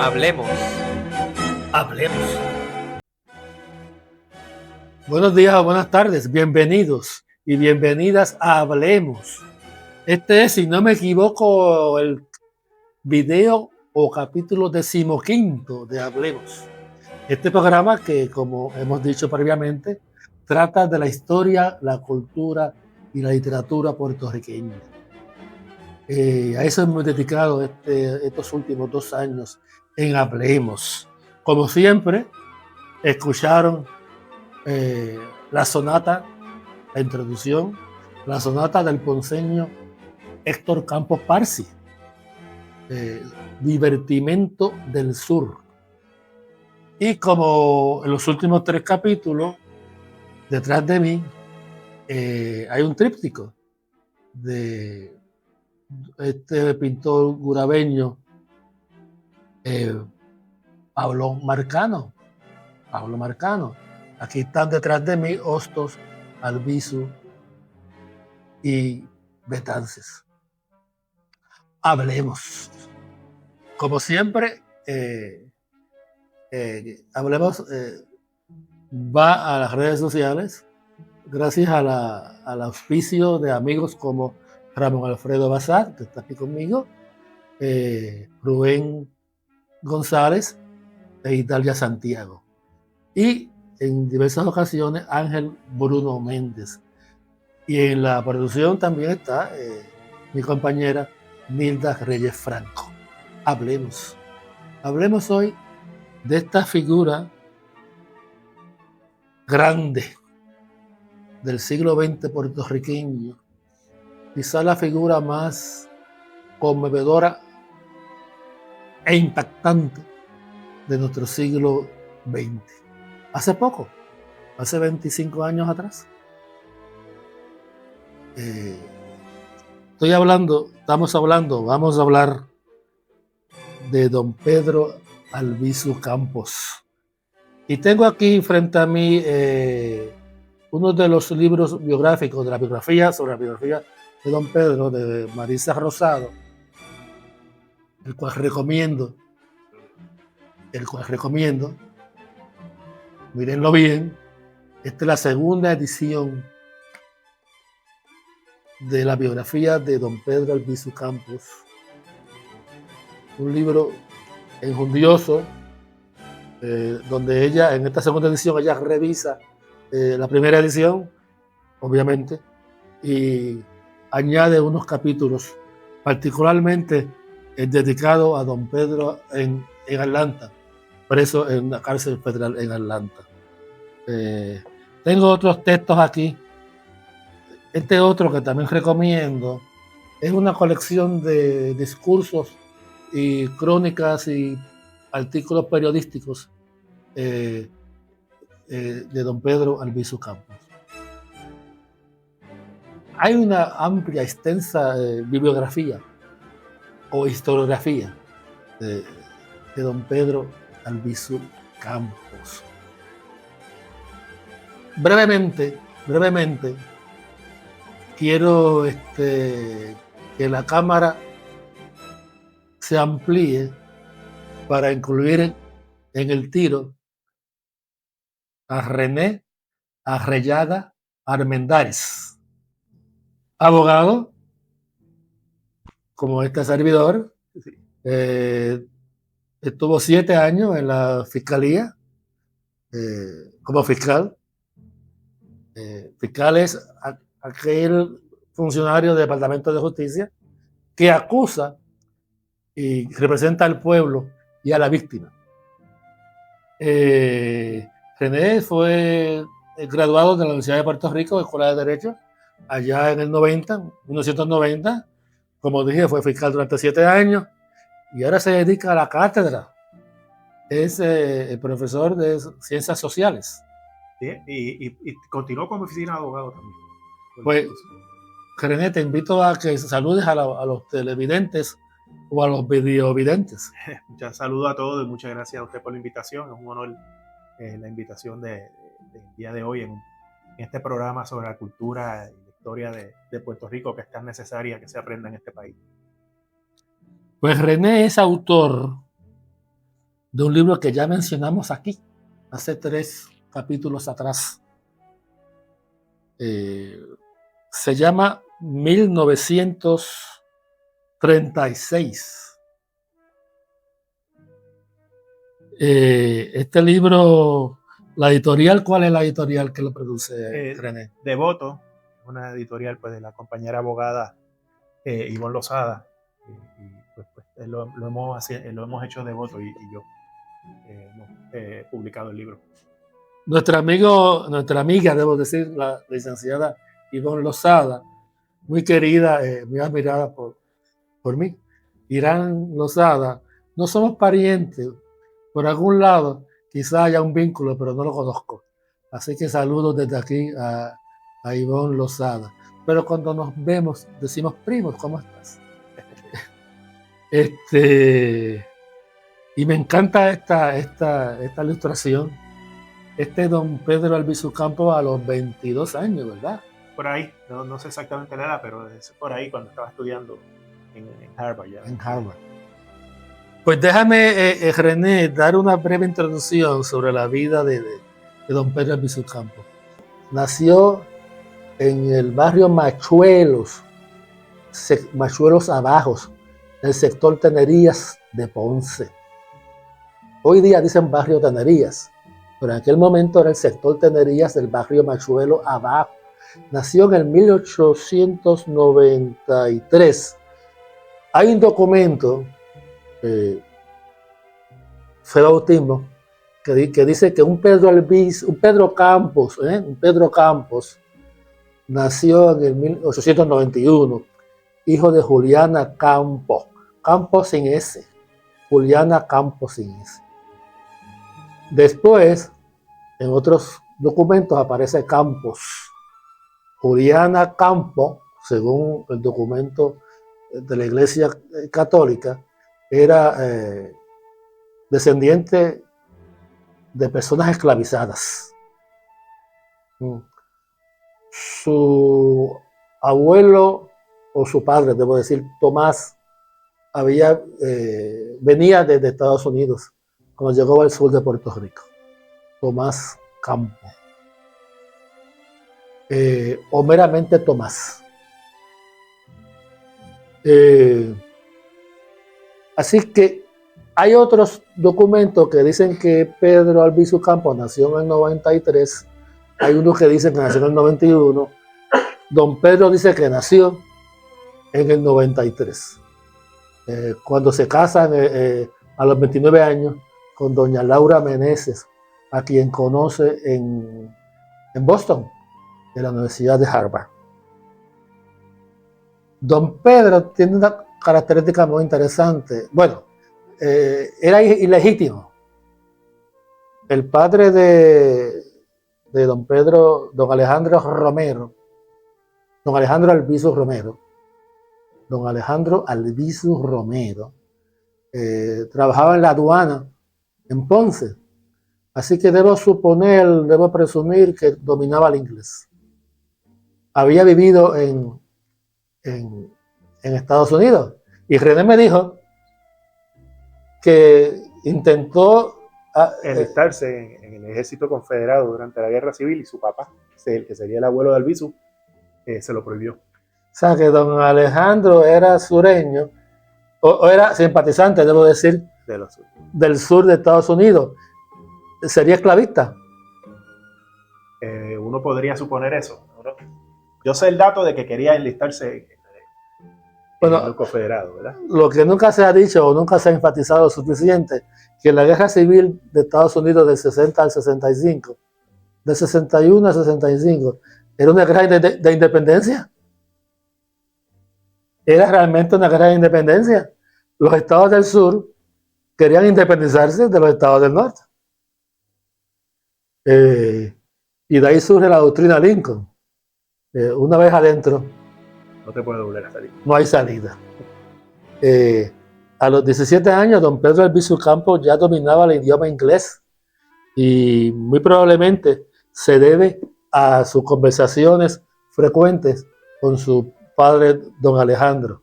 Hablemos. Hablemos. Buenos días o buenas tardes, bienvenidos y bienvenidas a Hablemos. Este es, si no me equivoco, el video o capítulo 15 de Hablemos. Este programa que, como hemos dicho previamente, trata de la historia, la cultura y la literatura puertorriqueña. A eso hemos dedicado estos últimos 2 años en Hablemos. Como siempre, escucharon la sonata, la introducción, la sonata del ponceño Héctor Campos Parsi, Divertimento del Sur. Y como en los últimos 3 capítulos, detrás de mí hay un tríptico de este pintor gurabeño, Pablo Marcano. Aquí están detrás de mí Hostos, Albizu y Betances. Hablemos. Como siempre, Hablemos va a las redes sociales gracias al auspicio de amigos como Ramón Alfredo Bazar, que está aquí conmigo, Rubén González e Italia Santiago. Y en diversas ocasiones Ángel Bruno Méndez. Y en la producción también está mi compañera Nilda Reyes Franco. Hablemos. Hablemos hoy de esta figura grande del siglo XX puertorriqueño, quizá la figura más conmovedora e impactante de nuestro siglo XX. Hace poco, hace 25 años atrás. Vamos a hablar de don Pedro Albizu Campos. Y tengo aquí frente a mí uno de los libros biográficos de la biografía, sobre la biografía de don Pedro, de Marisa Rosado, el cual recomiendo, mírenlo bien. Esta es la segunda edición de la biografía de don Pedro Albizu Campos. Un libro enjundioso, donde ella, en esta segunda edición, ella revisa la primera edición, obviamente, y añade unos capítulos, particularmente dedicado a don Pedro en Atlanta, preso en la cárcel federal en Atlanta. Tengo otros textos aquí. Este otro que también recomiendo es una colección de discursos y crónicas y artículos periodísticos de don Pedro Albizu Campos. Hay una amplia, extensa bibliografía o historiografía de don Pedro Albizu Campos. Brevemente, quiero que la cámara se amplíe para incluir en el tiro a René Arrellaga Armendáriz, abogado, como este servidor. Estuvo 7 años en la fiscalía como fiscal. Fiscal es aquel funcionario del Departamento de Justicia que acusa y representa al pueblo y a la víctima. René fue graduado de la Universidad de Puerto Rico, Escuela de Derecho, allá en el 1990. Como dije, fue fiscal durante 7 años y ahora se dedica a la cátedra. Es el profesor de Ciencias Sociales. Sí, y continuó como oficina de abogado también. Pues, René, te invito a que saludes a los televidentes o a los videovidentes. Muchas saludos a todos y muchas gracias a usted por la invitación. Es un honor la invitación del día de hoy en este programa sobre la cultura y la historia de Puerto Rico, que es tan necesaria que se aprenda en este país. Pues René es autor de un libro que ya mencionamos aquí, hace 3 capítulos atrás. Se llama 1936. Este libro, la editorial, ¿cuál es la editorial que lo produce, René? Devoto, una editorial pues, de la compañera abogada Ivonne Lozada. Y pues, lo hemos hecho Devoto y yo hemos publicado el libro. Nuestra amiga, debo decir, la licenciada Ivonne Lozada, muy querida, muy admirada por mí. Irán Lozada, no somos parientes, por algún lado quizá haya un vínculo, pero no lo conozco. Así que saludos desde aquí a Ivonne Lozada. Pero cuando nos vemos decimos, primos, ¿cómo estás? Y me encanta esta ilustración. Don Pedro Albizu Campos a los 22 años, ¿verdad? Por ahí, no sé exactamente la edad, pero es por ahí cuando estaba estudiando en Harvard. Ya. En Harvard. Pues déjame, René, dar una breve introducción sobre la vida de don Pedro Albizu Campos. Nació en el barrio Machuelos Abajos, en el sector Tenerías de Ponce. Hoy día dicen barrio Tenerías, pero en aquel momento era el sector Tenerías del barrio Machuelo Abajo. Nació en el 1893. Hay un documento, fue bautismo, que dice que un Pedro Campos nació en el 1891, hijo de Juliana Campos sin S, Juliana Campos sin S. Después, en otros documentos aparece Campos. Juliana Campos, según el documento de la Iglesia Católica, era descendiente de personas esclavizadas. Su abuelo, o su padre, debo decir, Tomás, venía desde Estados Unidos cuando llegó al sur de Puerto Rico. Tomás Campos. O meramente Tomás. Así que hay otros documentos que dicen que Pedro Albizu Campos nació en el 93. Hay unos que dicen que nació en el 91. Don Pedro dice que nació en el 93. Cuando se casan a los 29 años con doña Laura Meneses, a quien conoce en Boston, de la Universidad de Harvard. Don Pedro tiene una característica muy interesante. Bueno, era ilegítimo. El padre de don Pedro, don Alejandro Albizu Romero, trabajaba en la aduana en Ponce. Así que debo presumir que dominaba el inglés. Había vivido en Estados Unidos. Y René me dijo que intentó enlistarse en el ejército confederado durante la guerra civil y su papá, el que sería el abuelo de Albizu, se lo prohibió. O sea que don Alejandro era sureño, o era simpatizante, debo decir, del sur de Estados Unidos. ¿Sería esclavista? Uno podría suponer eso. Yo sé el dato de que quería enlistarse en el confederado, ¿verdad? Lo que nunca se ha dicho o nunca se ha enfatizado suficiente, que la guerra civil de Estados Unidos del 60 al 65, del 61 al 65, era una guerra de independencia. Era realmente una guerra de independencia. Los estados del sur querían independizarse de los estados del norte. Y de ahí surge la doctrina Lincoln. Una vez adentro, no te puede volver a salir. No hay salida. A los 17 años, don Pedro Albizu Campos ya dominaba el idioma inglés y muy probablemente se debe a sus conversaciones frecuentes con su padre, don Alejandro.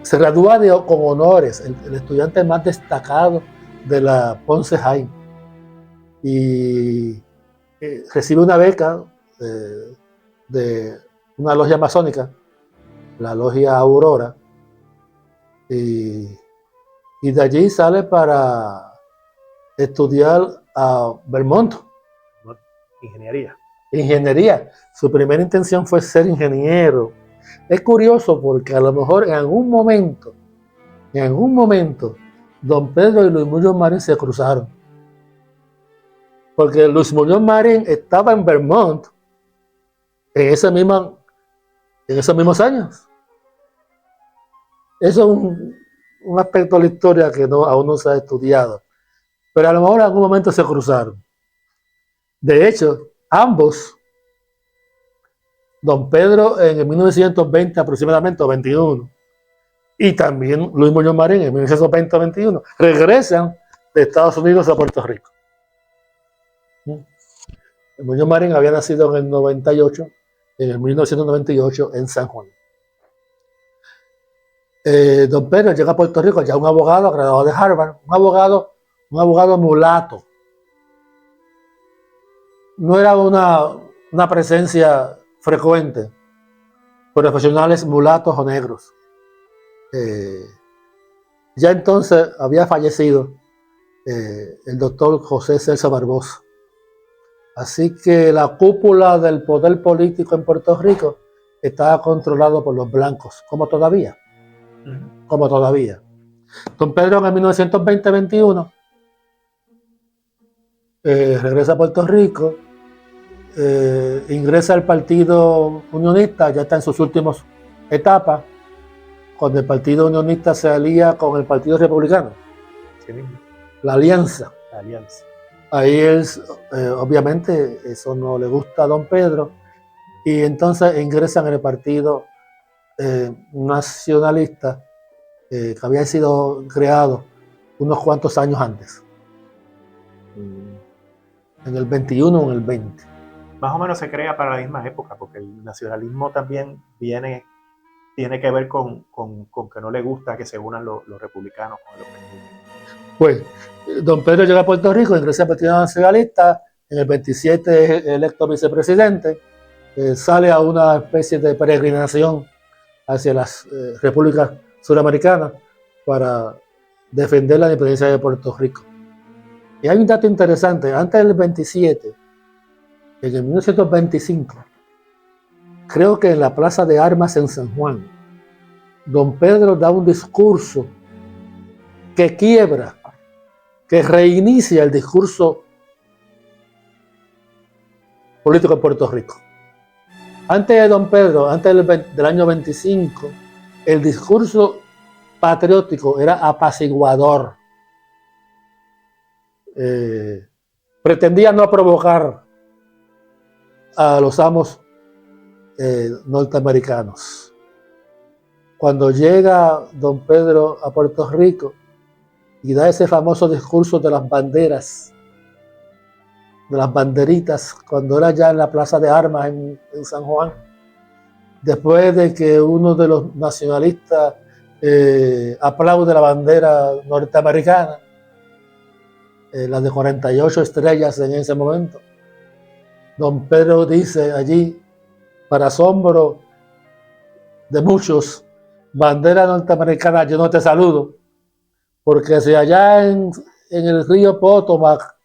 Se gradúa con honores, el estudiante más destacado de la Ponce High, y recibe una beca de una logia masónica, la logia Aurora, y de allí sale para estudiar a Vermont. Ingeniería. Su primera intención fue ser ingeniero. Es curioso porque a lo mejor en algún momento, don Pedro y Luis Muñoz Marín se cruzaron. Porque Luis Muñoz Marín estaba en Vermont en esos mismos años. Eso es un aspecto de la historia que aún no se ha estudiado. Pero a lo mejor en algún momento se cruzaron. De hecho, ambos, don Pedro en el 1920 aproximadamente, o 21, y también Luis Muñoz Marín en 1920 o 21, regresan de Estados Unidos a Puerto Rico. Muñoz Marín había nacido en el 98, en el 1998 en San Juan. Don Pedro llega a Puerto Rico, ya un abogado graduado de Harvard, un abogado mulato. No era una presencia frecuente, profesionales mulatos o negros. Ya entonces había fallecido el doctor José Celso Barbosa. Así que la cúpula del poder político en Puerto Rico estaba controlado por los blancos, como todavía. Don Pedro en el 1920-21 regresa a Puerto Rico, ingresa al Partido Unionista, ya está en sus últimas etapas, cuando el Partido Unionista se alía con el Partido Republicano. Sí, la alianza. Ahí él, obviamente, eso no le gusta a don Pedro, y entonces ingresan en el Partido Nacionalista, que había sido creado unos cuantos años antes, en el 21 o en el 20. Más o menos se crea para la misma época, porque el nacionalismo también tiene que ver con que no le gusta que se unan los republicanos con los republicanos. Pues, don Pedro llega a Puerto Rico, ingresa al Partido Nacionalista, en el 27 es electo vicepresidente, sale a una especie de peregrinación hacia las repúblicas suramericanas para defender la independencia de Puerto Rico. Y hay un dato interesante, antes del 27, en el 1925, creo que en la Plaza de Armas en San Juan, don Pedro da un discurso que quiebra, que reinicia el discurso político en Puerto Rico. Antes de don Pedro, antes del año 25, el discurso patriótico era apaciguador. Pretendía no provocar a los amos norteamericanos. Cuando llega don Pedro a Puerto Rico y da ese famoso discurso de las banderas, de las banderitas, cuando era ya en la Plaza de Armas en San Juan, después de que uno de los nacionalistas aplaude la bandera norteamericana, la de 48 estrellas en ese momento, don Pedro dice allí, para asombro de muchos: bandera norteamericana, yo no te saludo, porque si allá en el río Potomac,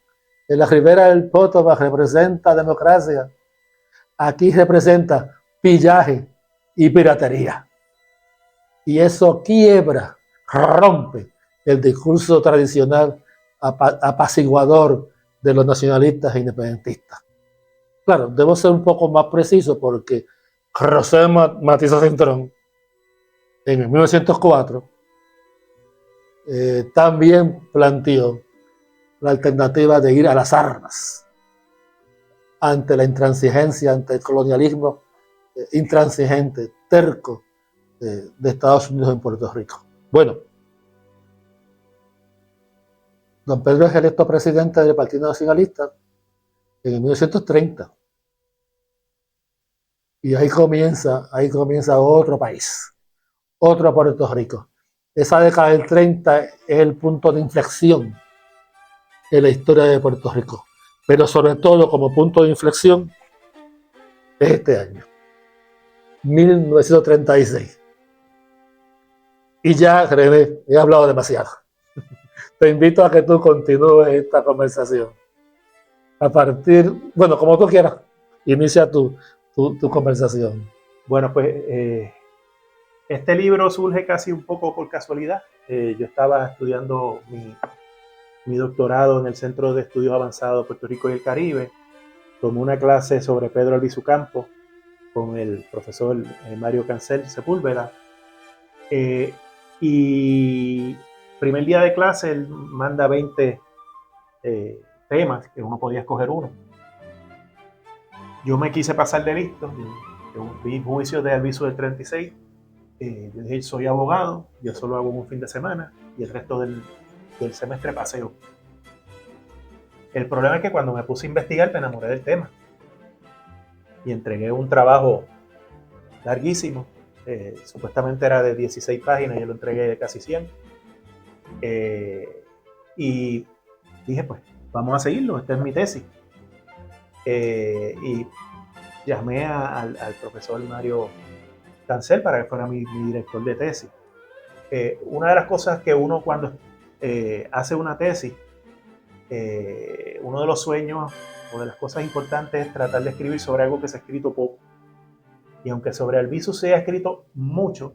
en la ribera del Potomac, representa democracia, aquí representa pillaje y piratería. Y eso quiebra, rompe el discurso tradicional apaciguador de los nacionalistas e independentistas. Claro, debo ser un poco más preciso porque José Matiza Cintrón, en el 1904, también planteó la alternativa de ir a las armas ante la intransigencia, ante el colonialismo intransigente, terco de Estados Unidos en Puerto Rico. Bueno, don Pedro es electo presidente del Partido Nacionalista en el 1930. Y ahí comienza otro país, otro Puerto Rico. esa década del 30 es el punto de inflexión en la historia de Puerto Rico. Pero sobre todo como punto de inflexión es este año, 1936. Y ya, René, he hablado demasiado. Te invito a que tú continúes esta conversación. A partir, bueno, como tú quieras, inicia tu conversación. Bueno, pues este libro surge casi un poco por casualidad. Yo estaba estudiando mi doctorado en el Centro de Estudios Avanzados de Puerto Rico y el Caribe. Tomé una clase sobre Pedro Albizu Campos con el profesor Mario Cancel Sepúlveda. Y primer día de clase él manda 20 temas, que uno podía escoger uno. Yo me quise pasar de listo, yo vi juicios de Albizu del 36, yo dije, soy abogado, yo solo hago un fin de semana y el resto del semestre paseo. El problema es que cuando me puse a investigar me enamoré del tema y entregué un trabajo larguísimo, supuestamente era de 16 páginas, yo lo entregué de casi 100, y dije, pues vamos a seguirlo, esta es mi tesis. Y llamé al profesor Mario Cancel para que fuera mi director de tesis. Una de las cosas que uno cuando hace una tesis, uno de los sueños o de las cosas importantes es tratar de escribir sobre algo que se ha escrito poco. Y aunque sobre Albizu se ha escrito mucho,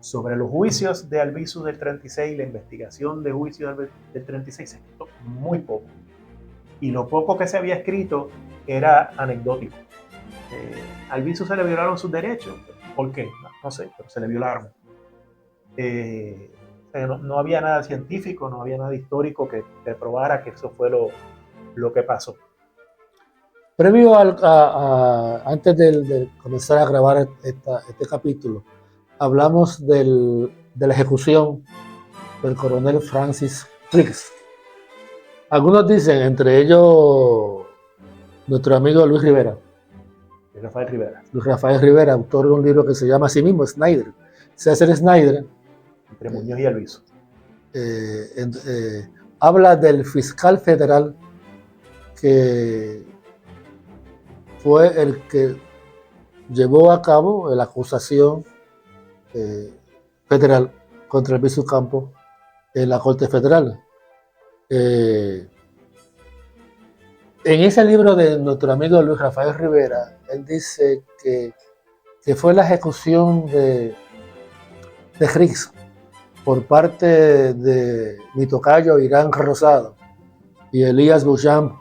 sobre los juicios de Albizu del 36, la investigación de juicios del 36 se ha escrito muy poco. Y lo poco que se había escrito era anecdótico. Albizu se le violaron sus derechos. ¿Por qué? No sé, pero se le violaron. No había nada científico, no había nada histórico que probara que eso fue lo que pasó. Previo antes de comenzar a grabar este capítulo, hablamos de la ejecución del coronel Francis Riggs. Algunos dicen, entre ellos nuestro amigo Luis Rafael Rivera, autor de un libro que se llama así mismo, Snyder. César Snyder, entre Muñoz y Albizu, habla del fiscal federal que fue el que llevó a cabo la acusación federal contra Albizu Campos en la Corte Federal. En ese libro de nuestro amigo Luis Rafael Rivera, él dice que fue la ejecución de Riggs por parte de mi tocayo Irán Rosado y Elías Beauchamp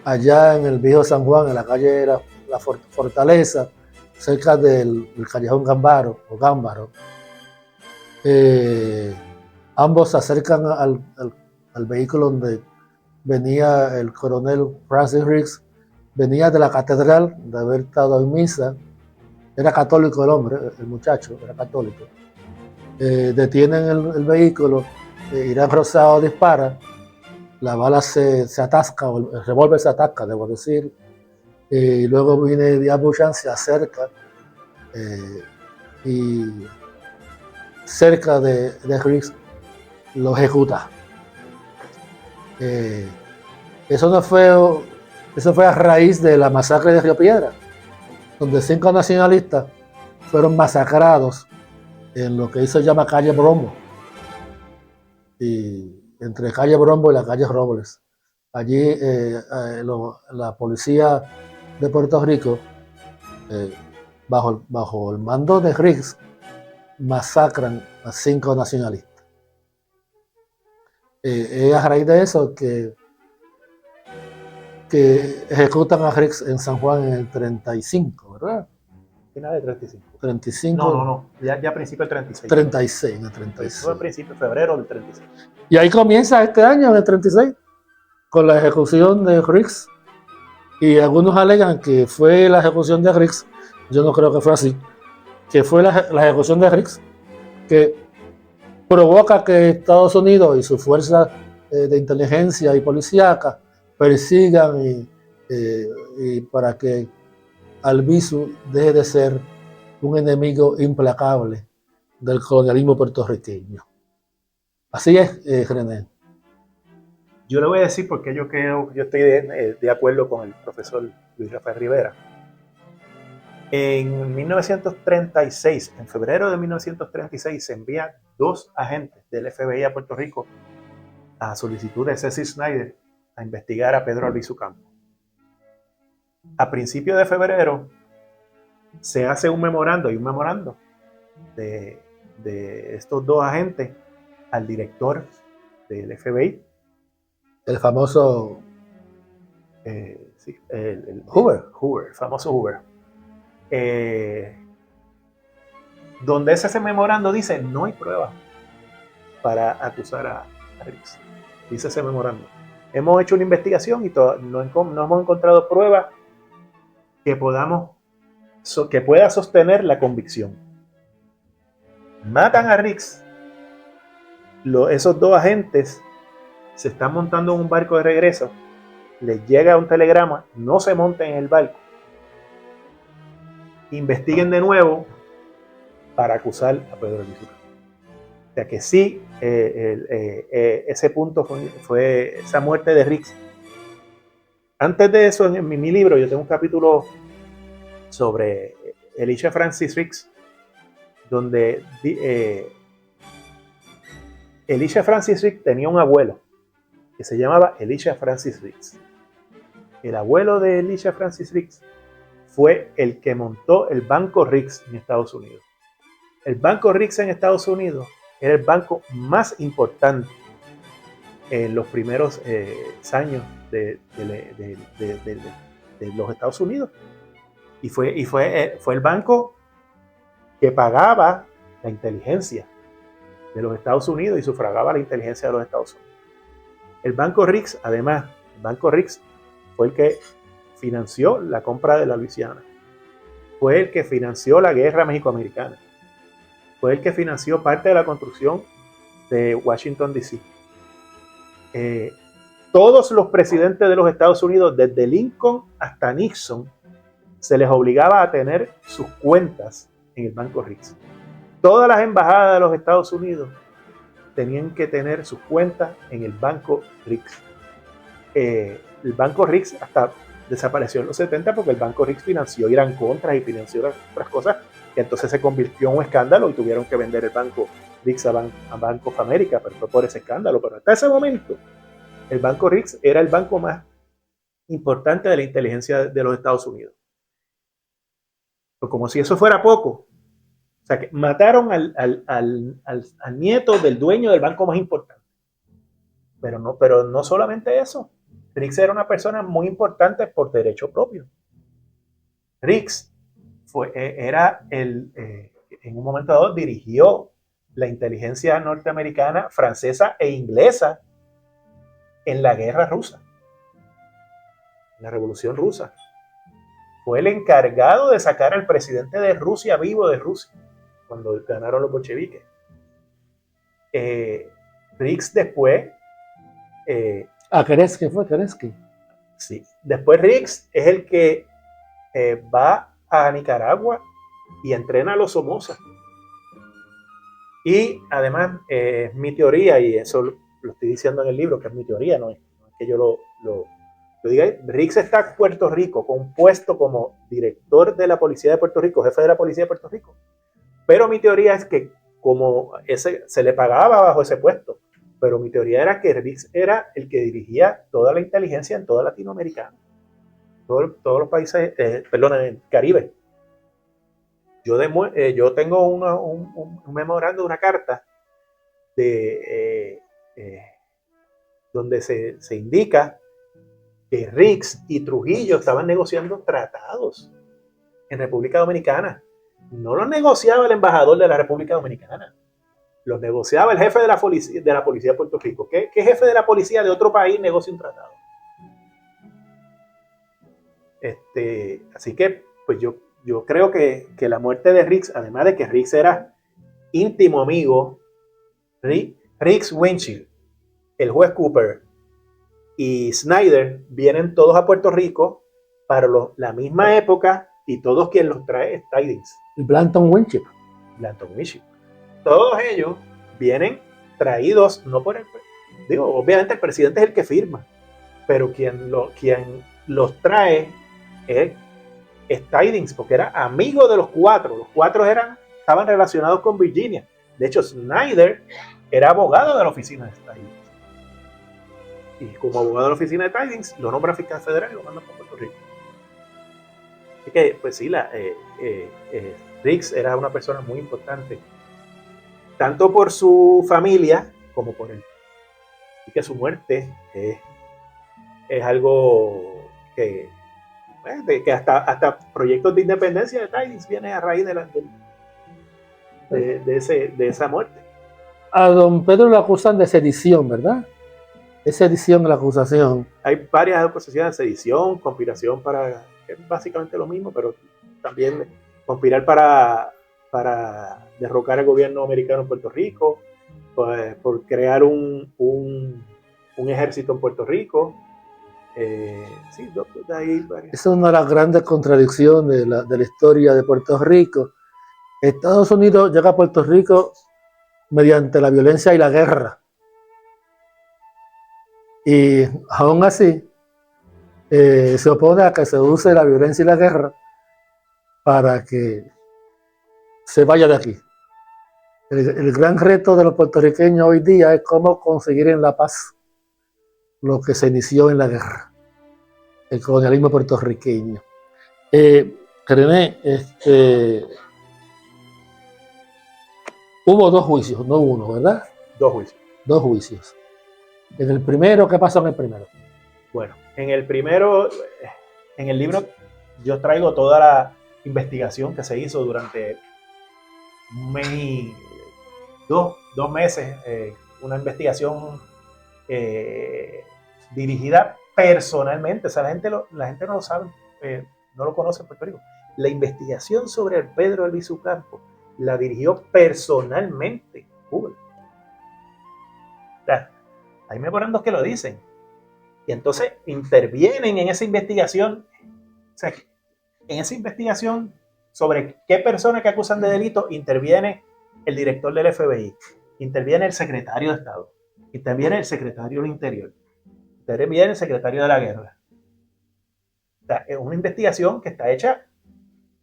allá en el viejo San Juan, en la calle La Fortaleza, cerca del callejón Gámbaro. Ambos se acercan al vehículo donde venía el coronel Francis Riggs, venía de la catedral de haber estado en misa, era católico el hombre, el muchacho era católico. Detienen el vehículo, Irán Rosado dispara, la bala se atasca, o el revólver se atasca, debo decir, y luego viene Díaz Beauchamp, se acerca y cerca de Riggs lo ejecuta. Eso fue a raíz de la masacre de Río Piedra, donde 5 nacionalistas fueron masacrados en lo que hoy se llama calle Brombo, y entre calle Brombo y la calle Robles. Allí la policía de Puerto Rico, bajo el mando de Riggs, masacran a 5 nacionalistas. Es a raíz de eso que ejecutan a Riggs en San Juan en el 35, ¿verdad? Final de 35. 35. No. Ya a principio del 36. 36, en el 36. Fue a principio de febrero del 36. Y ahí comienza este año, en el 36, con la ejecución de Riggs. Y algunos alegan que fue la ejecución de Riggs, yo no creo que fue así, que fue la ejecución de Riggs que provoca que Estados Unidos y sus fuerzas de inteligencia y policíaca persigan y para que Albizu deje de ser un enemigo implacable del colonialismo puertorriqueño. Así es, René. Yo le voy a decir porque yo estoy de acuerdo con el profesor Luis Rafael Rivera. En 1936, en febrero de 1936, se envían 2 agentes del FBI a Puerto Rico a solicitud de Cecil Snyder a investigar a Pedro Albizu Campos. A principios de febrero se hace un memorando de estos 2 agentes al director del FBI. El famoso Sí, Hoover. El famoso Hoover. Donde ese memorando dice no hay pruebas para acusar a Riggs. Dice ese memorando. Hemos hecho una investigación y no hemos encontrado pruebas que pueda sostener la convicción. Matan a Riggs. Esos 2 agentes se están montando en un barco de regreso. Les llega un telegrama, no se monten en el barco. Investiguen de nuevo para acusar a Pedro Albizu. O sea que sí, ese punto fue esa muerte de Riggs. Antes de eso, en mi libro, yo tengo un capítulo sobre Elisha Francis Riggs, donde Elisha Francis Riggs tenía un abuelo que se llamaba Elisha Francis Riggs. El abuelo de Elisha Francis Riggs fue el que montó el Banco Riggs en Estados Unidos. El Banco Riggs en Estados Unidos era el banco más importante en los primeros años de los Estados Unidos. Y fue el banco que pagaba la inteligencia de los Estados Unidos y sufragaba la inteligencia de los Estados Unidos. El Banco Riggs, además, el Banco Riggs fue el que financió la compra de la Luisiana. Fue el que financió la guerra mexicoamericana. Fue el que financió parte de la construcción de Washington, D.C. Todos los presidentes de los Estados Unidos, desde Lincoln hasta Nixon, se les obligaba a tener sus cuentas en el Banco Riggs. Todas las embajadas de los Estados Unidos tenían que tener sus cuentas en el Banco Riggs. El Banco Riggs hasta desapareció en los 70 porque el Banco Riggs financió Irán Contras y financió otras cosas, que entonces se convirtió en un escándalo y tuvieron que vender el Banco Riggs a Bank of America, pero fue por ese escándalo. Pero hasta ese momento, el Banco Riggs era el banco más importante de la inteligencia de los Estados Unidos. Pues como si eso fuera poco, o sea, que mataron al nieto del dueño del banco más importante. Pero no solamente eso. Riggs era una persona muy importante por derecho propio. Riggs en un momento dado dirigió la inteligencia norteamericana, francesa e inglesa en la guerra rusa, en la Revolución Rusa. Fue el encargado de sacar al presidente de Rusia vivo de Rusia cuando ganaron los bolcheviques. Riggs después... Kerensky fue Kerensky. Sí. Después Riggs es el que va a Nicaragua y entrena a los Somoza. Y además, mi teoría, y eso lo estoy diciendo en el libro, que es mi teoría, no es que yo lo diga. Riggs está en Puerto Rico con un puesto como director de la Policía de Puerto Rico, jefe de la Policía de Puerto Rico. Pero mi teoría es que como se le pagaba bajo ese puesto, pero mi teoría era que Riggs era el que dirigía toda la inteligencia en toda Latinoamérica, todos los países, en el Caribe. Yo tengo un memorando, una carta donde se indica que Riggs y Trujillo estaban negociando tratados en República Dominicana. No los negociaba el embajador de la República Dominicana, los negociaba el jefe de la policía de Puerto Rico. ¿Qué jefe de la policía de otro país negocia un tratado? Así que pues yo creo que la muerte de Riggs, además de que Riggs era íntimo amigo, Riggs, Winchell, el juez Cooper y Snyder vienen todos a Puerto Rico para la misma época, y todos quien los trae es Tidings. Blanton Winship. Todos ellos vienen traídos, no por obviamente el presidente es el que firma, pero quien los trae es Tidings, porque era amigo de los cuatro. Los cuatro estaban relacionados con Virginia. De hecho, Snyder era abogado de la oficina de Tidings. Y como abogado de la oficina de Tidings, lo nombra fiscal federal y lo manda para Puerto Rico. Así que, pues sí, Riggs era una persona muy importante, tanto por su familia como por él. Y que su muerte es algo que hasta proyectos de independencia de Tidings viene a raíz de esa muerte. A don Pedro lo acusan de sedición, ¿verdad? Es sedición la acusación. Hay varias acusaciones: sedición, conspiración que es básicamente lo mismo, pero también conspirar para derrocar al gobierno americano en Puerto Rico, por crear un ejército en Puerto Rico. Sí, de ahí varias. Esa es una de las grandes contradicciones de la historia de Puerto Rico. Estados Unidos llega a Puerto Rico mediante la violencia y la guerra. Y aún así, se opone a que se use la violencia y la guerra para que se vaya de aquí. El gran reto de los puertorriqueños hoy día es cómo conseguir en la paz lo que se inició en la guerra, el colonialismo puertorriqueño. René, hubo 2 juicios, no uno, ¿verdad? 2 juicios. 2 juicios. En el primero, ¿qué pasó en el primero? Bueno, en el primero, en el libro, yo traigo toda la investigación que se hizo durante un mes y 2 meses, una investigación dirigida personalmente. O sea, la gente no lo sabe, no lo conoce en Puerto Rico. La investigación sobre el Pedro Albizu Campos la dirigió personalmente Google. Hay memorandos que lo dicen. Y entonces intervienen en esa investigación. O sea, en esa investigación sobre qué persona que acusan de delito, interviene el director del FBI, interviene el secretario de Estado, interviene el secretario del Interior, interviene el secretario de la Guerra. O sea, es una investigación que está hecha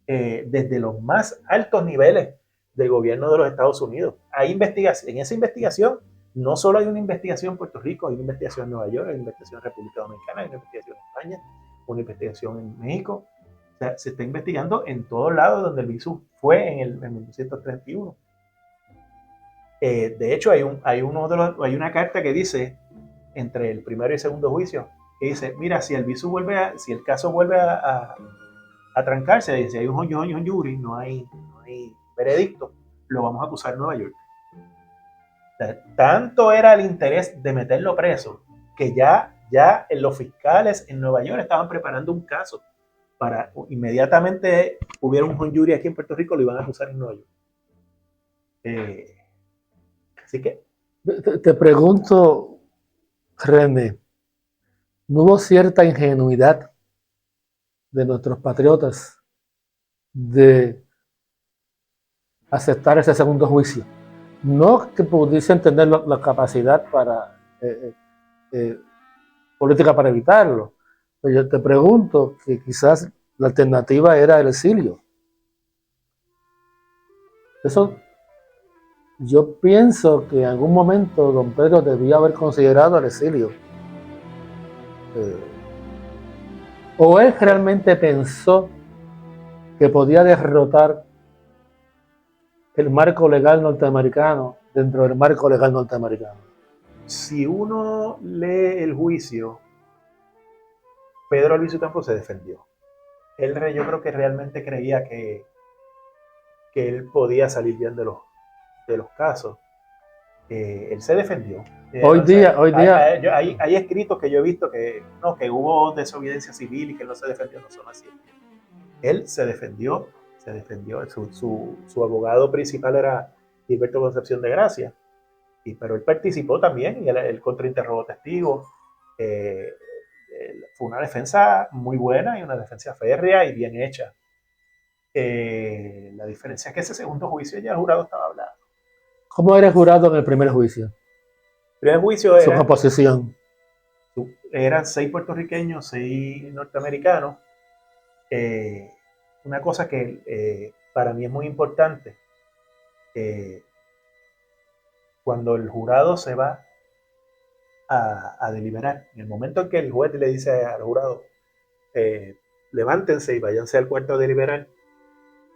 desde los más altos niveles del gobierno de los Estados Unidos. Hay investigación. En esa investigación no solo hay una investigación en Puerto Rico, hay una investigación en Nueva York, hay una investigación en República Dominicana, hay una investigación en España, una investigación en México. O sea, se está investigando en todos lados donde el Albizu fue en 1931. De hecho, hay una carta que dice, entre el primero y el segundo juicio, que dice: mira, si el caso vuelve a trancarse, si hay un jury, no hay veredicto, lo vamos a acusar en Nueva York. O sea, tanto era el interés de meterlo preso que ya los fiscales en Nueva York estaban preparando un caso para inmediatamente hubiera un jury aquí en Puerto Rico, lo iban a acusar en Nueva York. Así que te pregunto, René, ¿no hubo cierta ingenuidad de nuestros patriotas de aceptar ese segundo juicio? No que pudiesen tener la capacidad para política para evitarlo, pero yo te pregunto que quizás la alternativa era el exilio. Eso, yo pienso que en algún momento don Pedro debía haber considerado el exilio. ¿O él realmente pensó que podía derrotar el marco legal norteamericano dentro del marco legal norteamericano? Si uno lee el juicio, Pedro Albizu Campos se defendió. Yo creo que realmente creía que él podía salir bien de los casos. Él se defendió. Hoy día hay escritos que yo he visto que hubo desobediencia civil y que él no se defendió. No son así. Él se defendió. Su abogado principal era Gilberto Concepción de Gracia, pero él participó también y él contrainterrogó testigos. Fue una defensa muy buena y una defensa férrea y bien hecha. La diferencia es que ese segundo juicio ya el jurado estaba hablando. ¿Cómo era el jurado en el primer juicio? primer juicio Su composición. eran 6 puertorriqueños, 6 norteamericanos. Una cosa que para mí es muy importante, cuando el jurado se va a deliberar, en el momento en que el juez le dice al jurado, levántense y váyanse al cuarto a deliberar,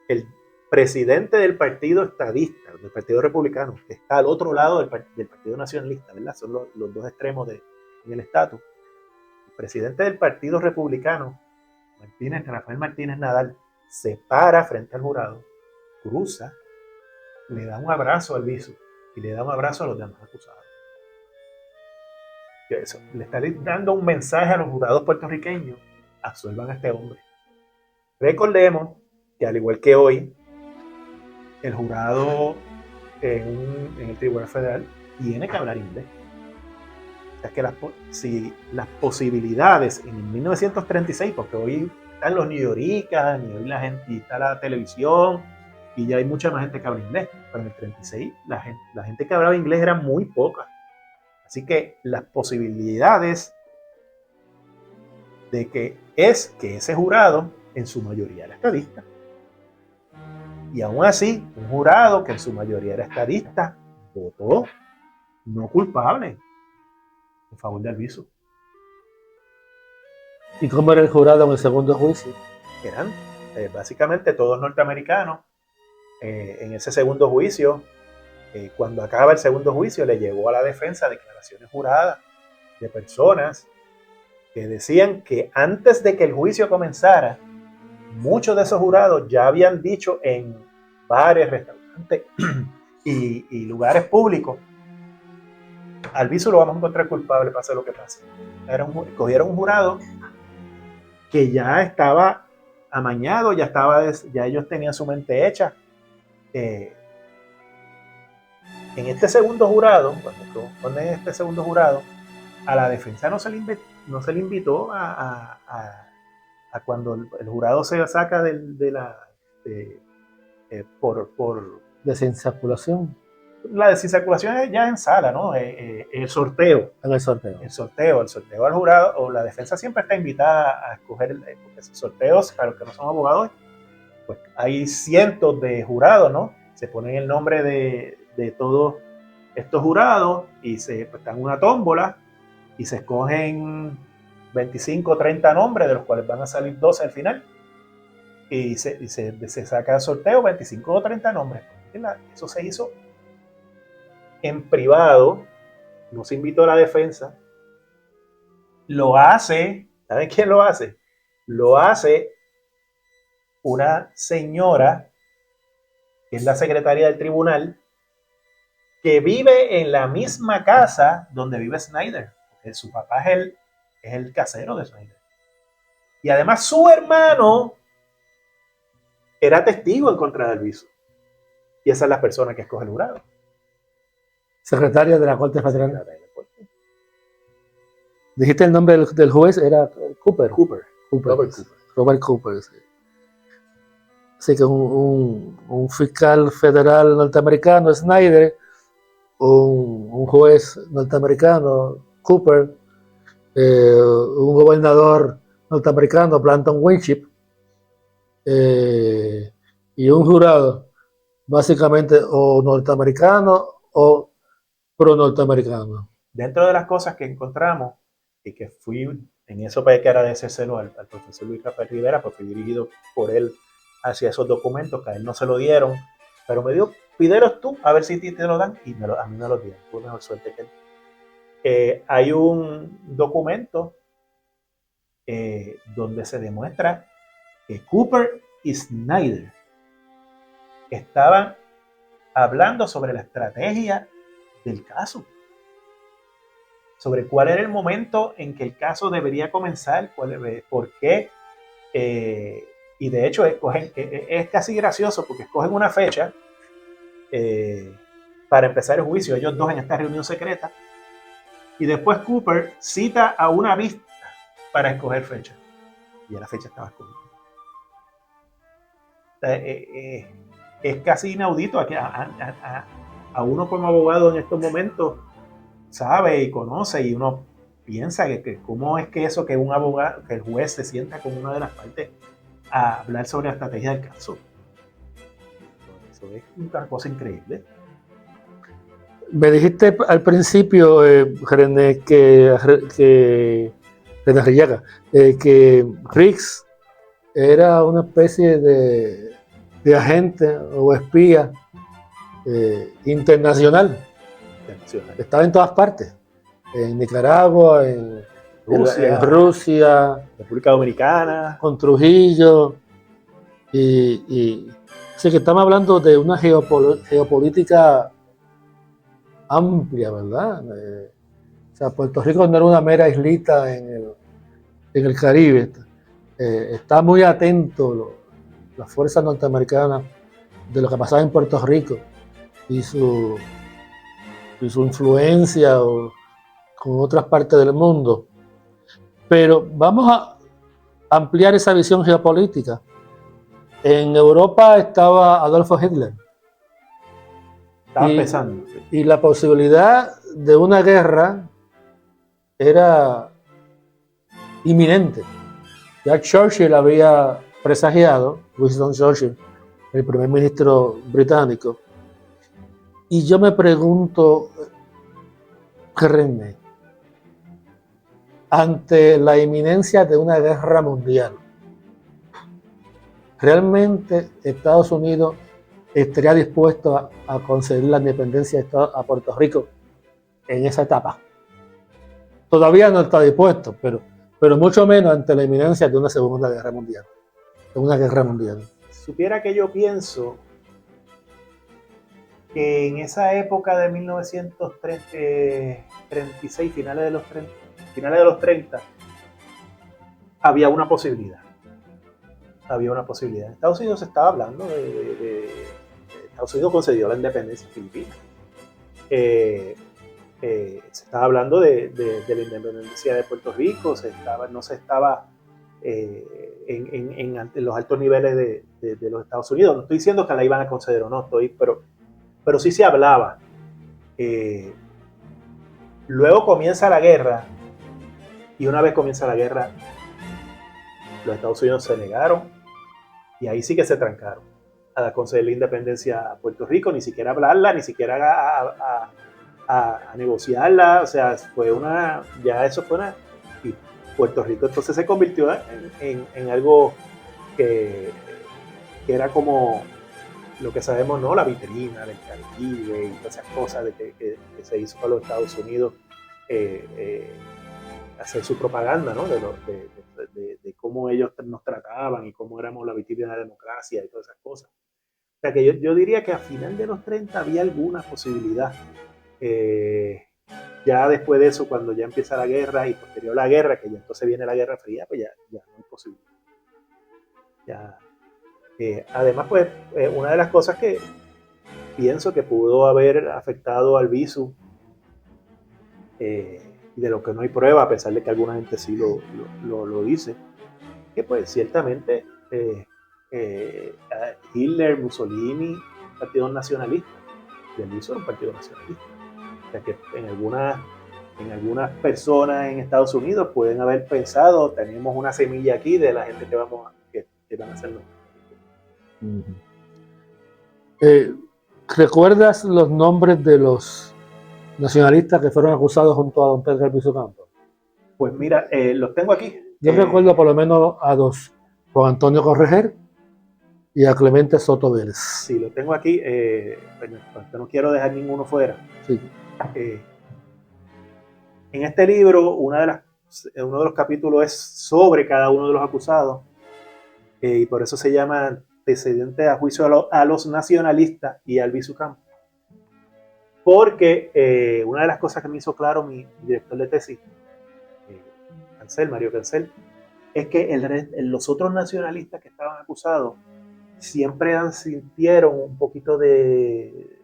el presidente del partido estadista, del partido republicano, que está al otro lado del partido nacionalista, ¿verdad? Son los dos extremos en el estatus. El presidente del partido republicano, Rafael Martínez Nadal, se para frente al jurado, cruza, le da un abrazo al viso y le da un abrazo a los demás acusados. Eso, le está dando un mensaje a los jurados puertorriqueños: absuelvan a este hombre. Recordemos que, al igual que hoy, el jurado en el Tribunal Federal tiene que hablar inglés. O sea, que si las posibilidades en 1936, porque hoy están los New Yorkers, y hoy la gente, y está la televisión, y ya hay mucha más gente que habla inglés, pero en el 36 la gente que hablaba inglés era muy poca. Así que las posibilidades de que ese jurado en su mayoría era estadista. Y aún así, un jurado que en su mayoría era estadista votó no culpable en favor de Albizu. ¿Y cómo era el jurado en el segundo juicio? Eran básicamente todos norteamericanos. En ese segundo juicio, cuando acaba el segundo juicio, le llegó a la defensa declaraciones juradas de personas que decían que antes de que el juicio comenzara, muchos de esos jurados ya habían dicho en bares, restaurantes y lugares públicos: Albizu lo vamos a encontrar culpable, pase lo que pase. Cogieron un jurado que ya estaba amañado, ya ellos tenían su mente hecha. En este segundo jurado, cuando en este segundo jurado, a la defensa no se le invitó a cuando el jurado se saca por Desinsaculación. La desinsaculación es ya en sala, ¿no? El sorteo. En el sorteo. El sorteo al jurado, o la defensa siempre está invitada a escoger, porque esos sorteos, para los que no son abogados, pues hay cientos de jurados, ¿no? Se ponen el nombre de todos estos jurados y se dan una tómbola y se escogen 25 o 30 nombres, de los cuales van a salir 12 al final. Y se saca el sorteo 25 o 30 nombres. Eso se hizo en privado, no se invitó a la defensa. Lo hace, ¿saben quién lo hace? Lo hace una señora que es la secretaria del tribunal, que vive en la misma casa donde vive Snyder, porque su papá es el casero de Snyder. Y además su hermano era testigo en contra de Albizu. Y esa es la persona que escoge el jurado. Secretaria de la Corte Federal. Dijiste el nombre del juez, era Cooper. Robert Cooper, sí. Así que un fiscal federal norteamericano, Snyder, un juez norteamericano, Cooper, un gobernador norteamericano, Blanton Winship, y un jurado básicamente o norteamericano o pro-norteamericano. Dentro de las cosas que encontramos, y que fui en eso para que agradecérselo al profesor Luis Rafael Rivera, porque fui dirigido por él hacia esos documentos, que a él no se lo dieron, pero me dijo: pídelos tú, a ver si te lo dan, y a mí me los dieron, tuve mejor suerte que él. Hay un documento donde se demuestra que Cooper y Snyder estaban hablando sobre la estrategia del caso, sobre cuál era el momento en que el caso debería comenzar, por qué, y de hecho es casi gracioso porque escogen una fecha para empezar el juicio, ellos dos en esta reunión secreta, y después Cooper cita a una vista para escoger fecha, y la fecha estaba escogida. Es casi inaudito a uno como abogado en estos momentos sabe y conoce, y uno piensa que cómo es que eso, que un abogado, que el juez se sienta con una de las partes a hablar sobre la estrategia del caso. Eso es una cosa increíble. Me dijiste al principio, René, René Arrillaga, que Riggs era una especie de agente o espía internacional. Estaba en todas partes, en Nicaragua, en Rusia, República Dominicana, con Trujillo, y así que estamos hablando de una geopolítica amplia, ¿verdad? O sea, Puerto Rico no era una mera islita en el Caribe. Está muy atento las fuerzas norteamericanas de lo que pasaba en Puerto Rico y su influencia con otras partes del mundo. Pero vamos a ampliar esa visión geopolítica. En Europa estaba Adolfo Hitler. Estaba empezando. Y la posibilidad de una guerra era inminente. Ya Churchill había presagiado, Winston Churchill, el primer ministro británico. Y yo me pregunto, René, ante la inminencia de una guerra mundial, ¿realmente Estados Unidos estaría dispuesto a conceder la independencia a Puerto Rico en esa etapa? Todavía no está dispuesto, pero mucho menos ante la inminencia de una segunda guerra mundial, de una guerra mundial. Supiera que yo pienso que en esa época de 1936, finales de los 30, había una posibilidad. En Estados Unidos se estaba hablando Estados Unidos concedió la independencia a Filipinas. Se estaba hablando de la independencia de Puerto Rico, no se estaba en los altos niveles de los Estados Unidos. No estoy diciendo que la iban a conceder o no, pero sí se hablaba. Luego comienza la guerra, y una vez comienza la guerra, los Estados Unidos se negaron, y ahí sí que se trancaron a conceder la independencia a Puerto Rico, ni siquiera hablarla, ni siquiera a negociarla. O sea, y Puerto Rico entonces se convirtió en algo que era como lo que sabemos, ¿no? La vitrina del Caribe y todas esas cosas que se hizo para los Estados Unidos, hacer su propaganda, ¿no? De cómo ellos nos trataban y cómo éramos la vitrina de la democracia y todas esas cosas. O sea, que yo diría que a final de los 30 había alguna posibilidad. Ya después de eso, cuando ya empieza la guerra y posterior a la guerra, que ya entonces viene la Guerra Fría, pues ya no es posible. Además, pues, una de las cosas que pienso que pudo haber afectado al visu, y de lo que no hay prueba, a pesar de que alguna gente sí lo dice, que pues ciertamente Hitler, Mussolini, partidos nacionalistas, y el visu era un partido nacionalista. O sea que en algunas personas en Estados Unidos pueden haber pensado, tenemos una semilla aquí de la gente que van a hacerlo. ¿Recuerdas los nombres de los nacionalistas que fueron acusados junto a don Pedro Albizu Campos? Pues mira, los tengo aquí. Yo recuerdo por lo menos a dos, Juan Antonio Correger y a Clemente Soto Vélez. Sí, lo tengo aquí, no quiero dejar ninguno fuera. Sí. En este libro, uno de los capítulos es sobre cada uno de los acusados, y por eso se llama Antecedentes a juicio a los nacionalistas y a Albizu Campos. Porque una de las cosas que me hizo claro mi director de tesis, Mario Cancel, es que los otros nacionalistas que estaban acusados siempre sintieron un poquito de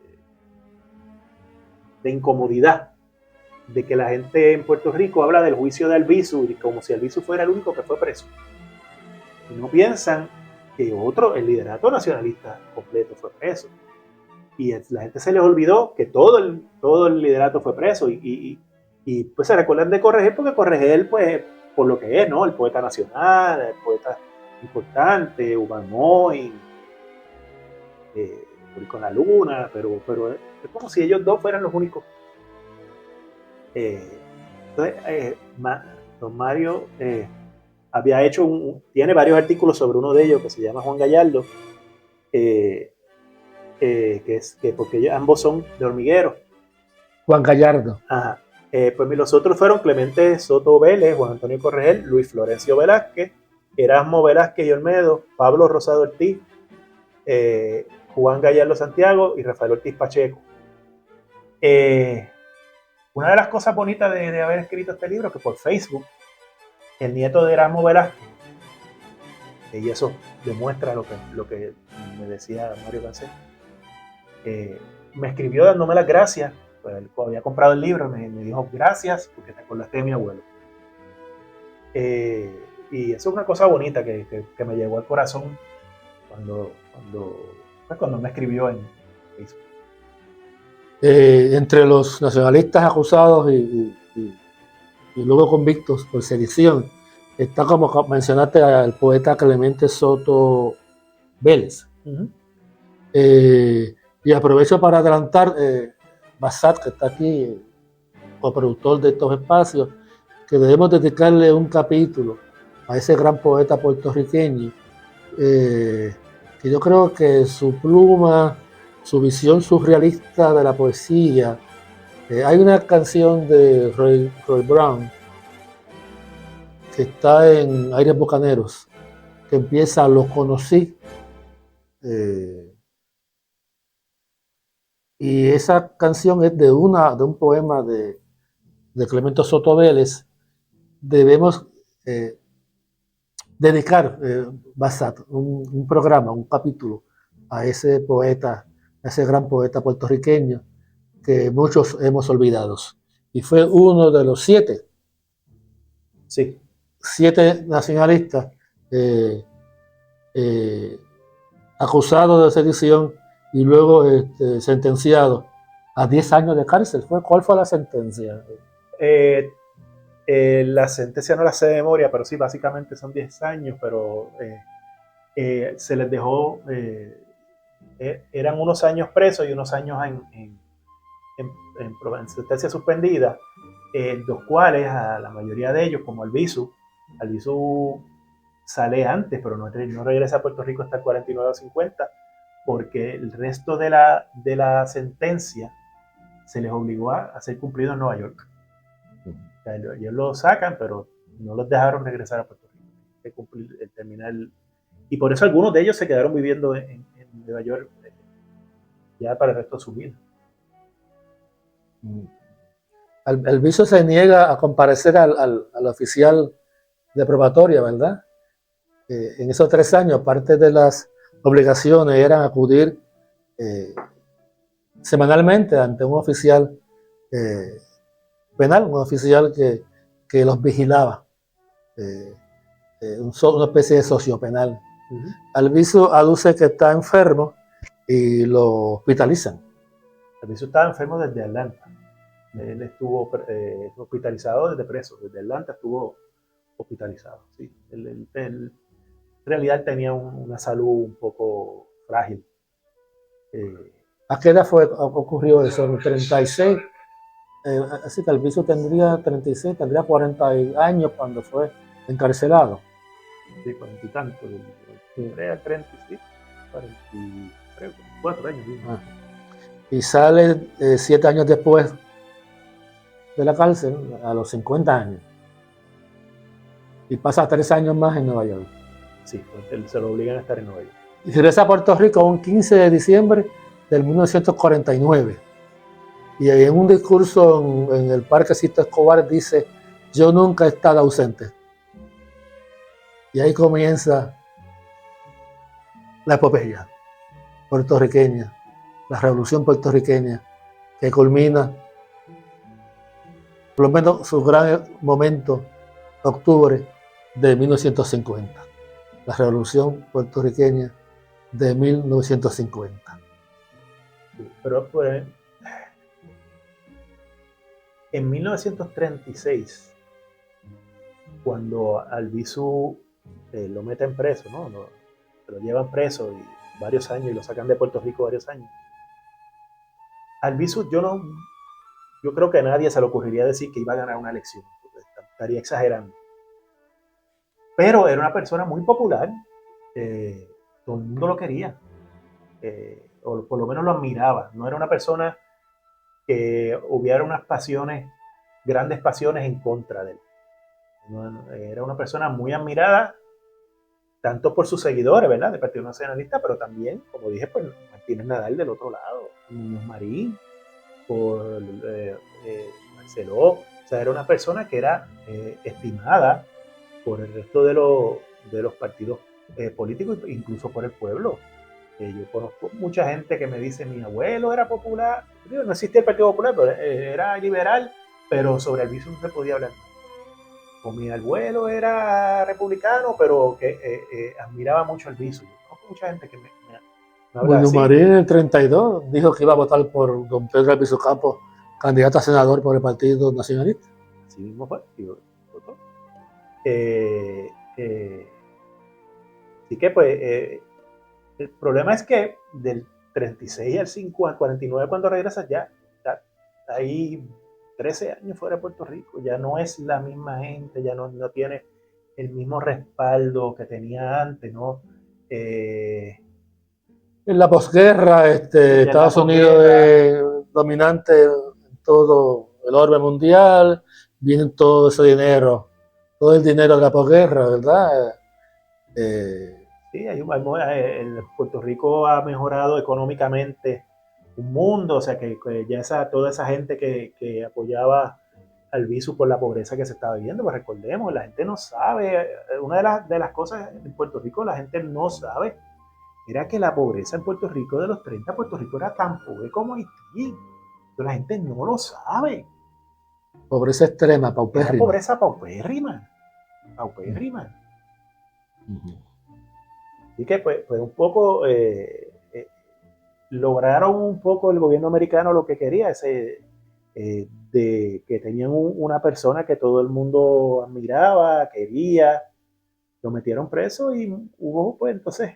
incomodidad de que la gente en Puerto Rico habla del juicio de Albizu como si Albizu fuera el único que fue preso. Y no piensan que el liderato nacionalista completo fue preso. y la gente se les olvidó que todo el liderato fue preso y pues se recuerdan de Corregel porque Corregel, pues, por lo que es, ¿no? El poeta nacional, el poeta importante, Uban Moy, con la Luna, pero es como si ellos dos fueran los únicos. Entonces, don Mario había hecho tiene varios artículos sobre uno de ellos que se llama Juan Gallardo, porque ambos son de Hormiguero. Juan Gallardo. Ajá. Pues los otros fueron Clemente Soto Vélez, Juan Antonio Corregel, Luis Florencio Velázquez, Erasmo Velázquez y Olmedo, Pablo Rosado Ortiz, Juan Gallardo Santiago y Rafael Ortiz Pacheco. Una de las cosas bonitas de haber escrito este libro es que por Facebook, el nieto de Erasmo Velázquez, y eso demuestra lo que me decía Mario Cancel, me escribió dándome las gracias. Pues él había comprado el libro, me dijo gracias porque te acordaste de mi abuelo. Y eso es una cosa bonita que me llegó al corazón cuando me escribió en Facebook. Entre los nacionalistas acusados y luego convictos por sedición está, como mencionaste, al poeta Clemente Soto Vélez. Uh-huh. Y aprovecho para adelantar, Bassat, que está aquí, coproductor de estos espacios, que debemos dedicarle un capítulo a ese gran poeta puertorriqueño, que yo creo que su pluma, su visión surrealista de la poesía. Hay una canción de Roy Brown que está en Aires Bucaneros, que empieza "Lo conocí", y esa canción es de un poema de Clemente Soto Vélez. Debemos dedicar, Bassat, un programa, un capítulo a ese poeta, a ese gran poeta puertorriqueño que muchos hemos olvidado. Y fue uno de los 7 nacionalistas acusados de sedición y luego sentenciados a 10 años de cárcel. ¿Cuál fue la sentencia? La sentencia no la sé de memoria, pero sí, básicamente son 10 años, pero se les dejó, eran unos años presos y unos años en sentencia suspendida, los cuales a la mayoría de ellos, como Albizu sale antes, pero no regresa a Puerto Rico hasta el 49 o 50, porque el resto de la sentencia se les obligó a ser cumplido en Nueva York. O sea, ellos lo sacan, pero no los dejaron regresar a Puerto Rico, que cumplir el terminal. Y por eso algunos de ellos se quedaron viviendo en Nueva York ya para el resto de su vida. Albizu se niega a comparecer al oficial de probatoria, ¿verdad? En esos 3 años, parte de las obligaciones eran acudir semanalmente ante un oficial penal, un oficial que los vigilaba, una especie de sociopenal. Uh-huh. Albizu aduce que está enfermo y lo hospitalizan. Albizu estaba enfermo desde Atlanta. Él estuvo hospitalizado desde preso. Desde Atlanta estuvo hospitalizado. Sí. Él en realidad tenía una salud un poco frágil. ¿A qué edad ocurrió eso? ¿En 36? Así que Albizu tendría 36, tendría 40 años cuando fue encarcelado. Sí, 40 y tanto. Sí. 36, 44 años. Ah. Y sale 7 años después de la cárcel, a los 50 años. Y pasa 3 años más en Nueva York. Sí, se lo obligan a estar en Nueva York. Y regresa a Puerto Rico un 15 de diciembre del 1949. Y en un discurso en el Parque Sisto Escobar dice: "Yo nunca he estado ausente". Y ahí comienza la epopeya puertorriqueña, la revolución puertorriqueña, que culmina, por lo menos su gran momento, octubre de 1950. La revolución puertorriqueña de 1950. Pero pues, en 1936, cuando Albizu lo meten preso, ¿no? Lo llevan preso y varios años y lo sacan de Puerto Rico varios años. Albizu, yo creo que a nadie se le ocurriría decir que iba a ganar una elección, estaría exagerando. Pero era una persona muy popular, todo el mundo lo quería, o por lo menos lo admiraba. No era una persona que hubiera unas pasiones, grandes pasiones en contra de él. Era una persona muy admirada, tanto por sus seguidores, ¿verdad?, del Partido Nacionalista, pero también, como dije, pues Martínez Nadal del otro lado, Muñoz Marín, por Marcelo. O sea, era una persona que era estimada por el resto de los partidos políticos, incluso por el pueblo. Yo conozco mucha gente que me dice, mi abuelo era popular, no existía el Partido Popular, pero era liberal, pero sobre Albizu no se podía hablar. O mi abuelo era republicano, pero que admiraba mucho a Albizu. Yo conozco mucha gente que me habla Bueno, así. Marín en el 32 dijo que iba a votar por don Pedro Albizu Campos, candidato a senador por el Partido Nacionalista. Así mismo fue. Así que pues el problema es que del 36 al 49 cuando regresas ya está ahí 13 años fuera de Puerto Rico, ya no es la misma gente, ya no tiene el mismo respaldo que tenía antes, ¿no? En la posguerra, Estados Unidos es dominante en todo el orbe mundial, viene todo ese dinero, todo el dinero de la posguerra, ¿verdad? Sí, Puerto Rico ha mejorado económicamente un mundo, o sea que ya toda esa gente que apoyaba al Albizu por la pobreza que se estaba viviendo, pues recordemos, la gente no sabe, una de las cosas en Puerto Rico la gente no sabe, era que la pobreza en Puerto Rico de los 30, Puerto Rico era tan pobre como Haití, pero la gente no lo sabe. Pobreza extrema, paupérrima. Era pobreza paupérrima. Así que pues un poco lograron un poco el gobierno americano lo que quería, de que tenían una persona que todo el mundo admiraba, quería, lo metieron preso y hubo pues entonces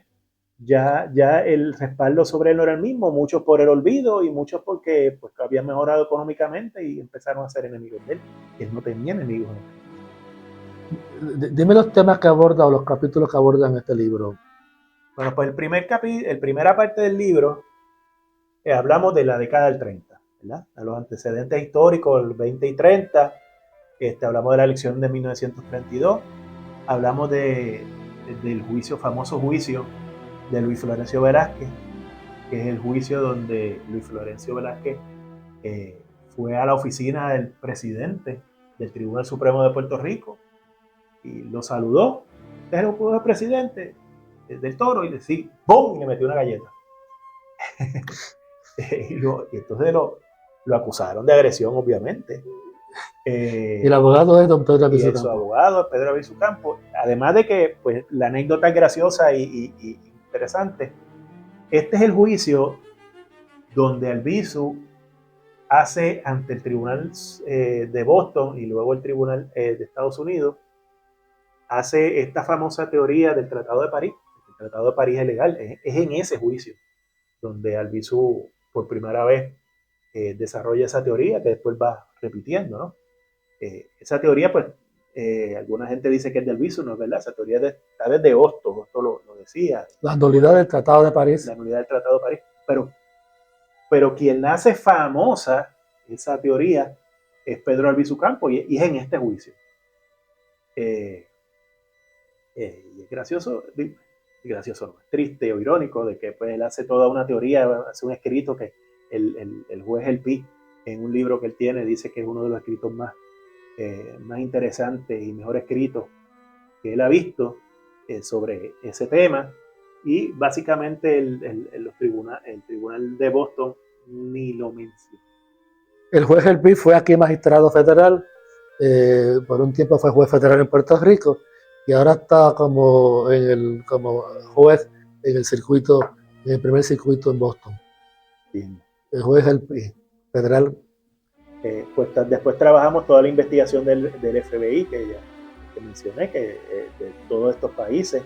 ya el respaldo sobre él no era el mismo, muchos por el olvido y muchos porque pues, habían mejorado económicamente y empezaron a ser enemigos de él. Él no tenía enemigos. Dime los temas que aborda o los capítulos que abordan este libro. Bueno, pues el primera parte del libro hablamos de la década del 30, ¿verdad? A los antecedentes históricos, el 20 y 30, hablamos de la elección de 1932, hablamos del famoso juicio de Luis Florencio Velázquez, que es el juicio donde Luis Florencio Velázquez fue a la oficina del presidente del Tribunal Supremo de Puerto Rico y lo saludó. ¿Usted es el presidente del Toro? Y le sí, ¡pum! Y le metió una galleta. y entonces lo acusaron de agresión, obviamente. Y el abogado es don Pedro Albizu Campos. Su abogado es Pedro Albizu Campos. Además de que pues, la anécdota es graciosa y interesante. Este es el juicio donde Albizu hace ante el tribunal de Boston y luego el tribunal de Estados Unidos, hace esta famosa teoría del Tratado de París. El Tratado de París es legal. Es en ese juicio donde Albizu por primera vez desarrolla esa teoría que después va repitiendo, ¿no? Esa teoría, pues, alguna gente dice que es de Albizu, no es verdad. Esa teoría está desde Hosto lo decía. La nulidad del Tratado de París. La nulidad del Tratado de París. Pero quien hace famosa esa teoría es Pedro Albizu Campos y es en este juicio. Y es gracioso no, es triste o irónico de que pues, él hace toda una teoría, hace un escrito que el juez El Pi, en un libro que él tiene, dice que es uno de los escritos más interesantes y mejor escritos que él ha visto sobre ese tema. Y básicamente el tribunal de Boston ni lo menciona. El juez El Pi fue aquí magistrado federal, por un tiempo fue juez federal en Puerto Rico y ahora está como juez en el primer circuito en Boston. Bien. el juez federal. Pues después trabajamos toda la investigación del FBI que mencioné, de todos estos países,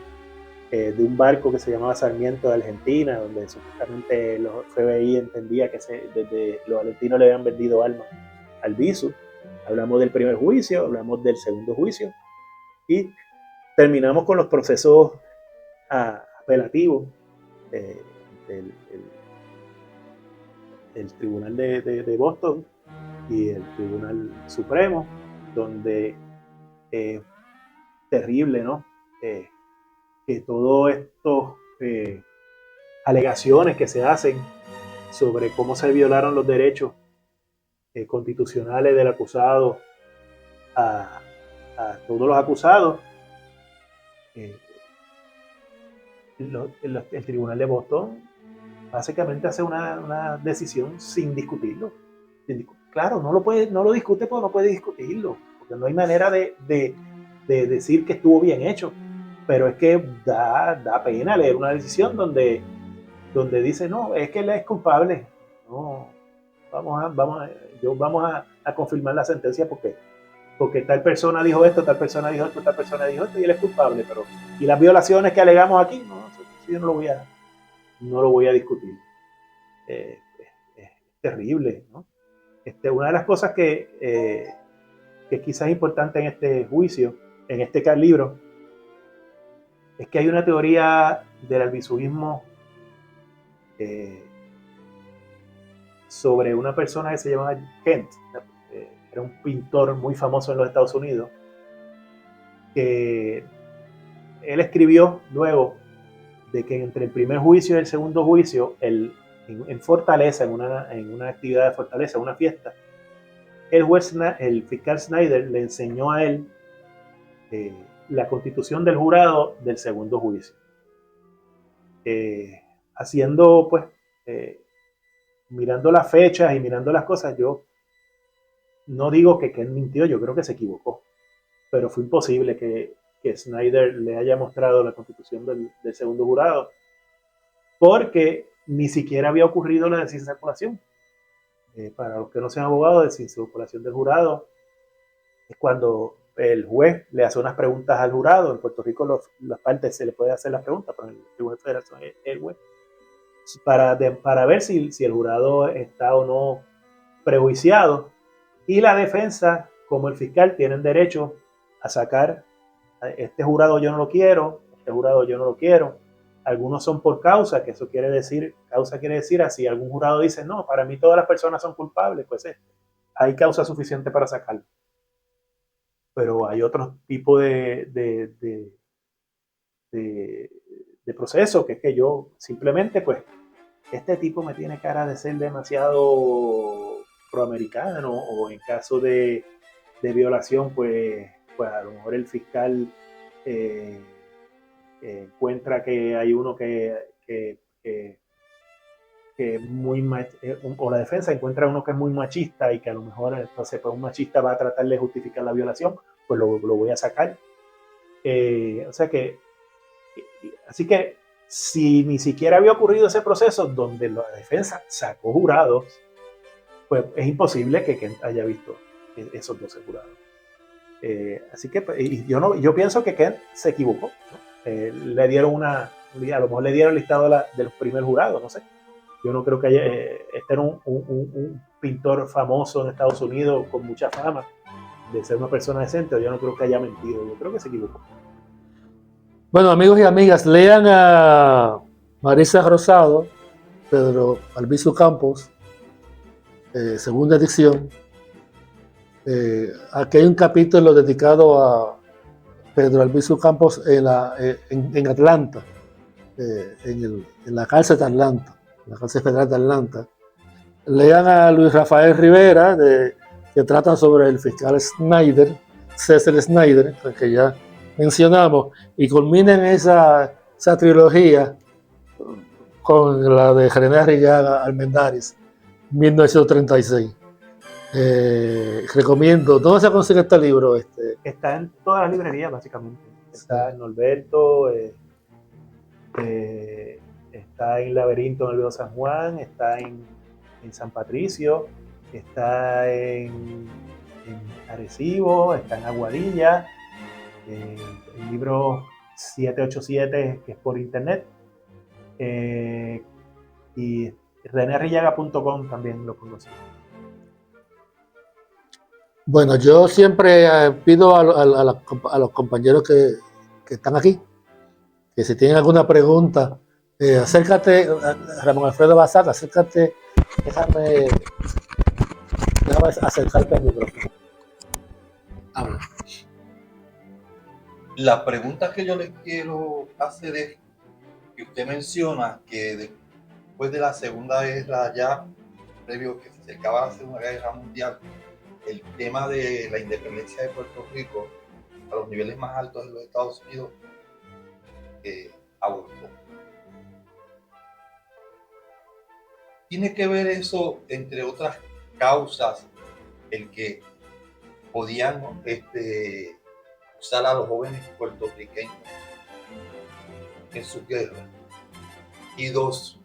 de un barco que se llamaba Sarmiento de Argentina, donde supuestamente los FBI entendía que desde los argentinos le habían vendido armas al Visu. Hablamos del primer juicio, hablamos del segundo juicio y terminamos con los procesos apelativos del Tribunal de Boston y el Tribunal Supremo, donde terrible, ¿no? Que todos estos alegaciones que se hacen sobre cómo se violaron los derechos constitucionales del acusado a todos los acusados, el Tribunal de Boston básicamente hace una decisión sin discutirlo. Claro, no lo discute porque no puede discutirlo, porque no hay manera de decir que estuvo bien hecho, pero es que da pena leer una decisión donde dice, no, es que él es culpable, no, vamos a confirmar la sentencia porque tal persona dijo esto, tal persona dijo esto, tal persona dijo esto y él es culpable, pero y las violaciones que alegamos aquí, no, yo no lo voy a discutir. Es terrible, ¿no? Una de las cosas que quizás es importante en este juicio, en este libro, es que hay una teoría del albisurismo sobre una persona que se llamaba Kent, era un pintor muy famoso en los Estados Unidos, que él escribió luego de que entre el primer juicio y el segundo juicio, en Fortaleza, en una actividad de Fortaleza, una fiesta, el fiscal Snyder le enseñó a él la constitución del jurado del segundo juicio. Haciendo, pues, mirando las fechas y mirando las cosas, yo no digo que Ken mintió, yo creo que se equivocó, pero fue imposible que Snyder le haya mostrado la constitución del segundo jurado, porque ni siquiera había ocurrido la desinsaculación. Para los que no sean abogados, desinsaculación del jurado es cuando el juez le hace unas preguntas al jurado. En Puerto Rico las partes se le puede hacer las preguntas, pero en el Tribunal Federal es el juez, para ver si el jurado está o no prejuiciado, y la defensa como el fiscal tienen derecho a sacar este jurado yo no lo quiero, este jurado yo no lo quiero. Algunos son por causa, que eso quiere decir, causa quiere decir así, algún jurado dice, no, para mí todas las personas son culpables, pues hay causa suficiente para sacarlo. Pero hay otro tipo de proceso, que es que yo simplemente, pues, este tipo me tiene cara de ser demasiado proamericano, o en caso de violación, pues a lo mejor el fiscal encuentra que hay uno que muy o la defensa encuentra uno que es muy machista y que a lo mejor entonces pues un machista va a tratar de justificar la violación, pues lo voy a sacar. O sea que, así que si ni siquiera había ocurrido ese proceso donde la defensa sacó jurados, pues es imposible que Kent haya visto esos 12 jurados. Así que yo pienso que Kent se equivocó, ¿no? Le dieron a lo mejor le dieron el listado de los primeros jurados, no sé. Yo no creo que haya, este era un pintor famoso en Estados Unidos con mucha fama de ser una persona decente, yo no creo que haya mentido, yo creo que se equivocó. Bueno, amigos y amigas, lean a Marisa Rosado, Pedro Albizu Campos, segunda edición. Aquí hay un capítulo dedicado a Pedro Albizu Campos en Atlanta, en la cárcel de Atlanta, la cárcel federal de Atlanta. Lean a Luis Rafael Rivera, que trata sobre el fiscal Snyder, Cecil Snyder, que ya mencionamos, y culminen esa trilogía con la de René Arrillaga Armendáriz, 1936. Recomiendo. ¿Dónde se consigue este libro? Está en todas las librerías, básicamente. Está en Norberto, está en Laberinto en el Río San Juan, está en San Patricio, está en Arecibo, está en Aguadilla, el libro 787, que es por internet, y renerrillaga.com también lo conozco. Bueno, yo siempre pido a los compañeros que están aquí, que si tienen alguna pregunta, acércate, Ramón Alfredo Basat, acércate, déjame acercarte al micrófono. Habla. La pregunta que yo le quiero hacer es que usted menciona que después de la Segunda Guerra, ya previo que se acercaba la Segunda Guerra Mundial, el tema de la independencia de Puerto Rico a los niveles más altos de los Estados Unidos abortó. Tiene que ver eso, entre otras causas, el que podían usar a los jóvenes puertorriqueños en su guerra. Y dos,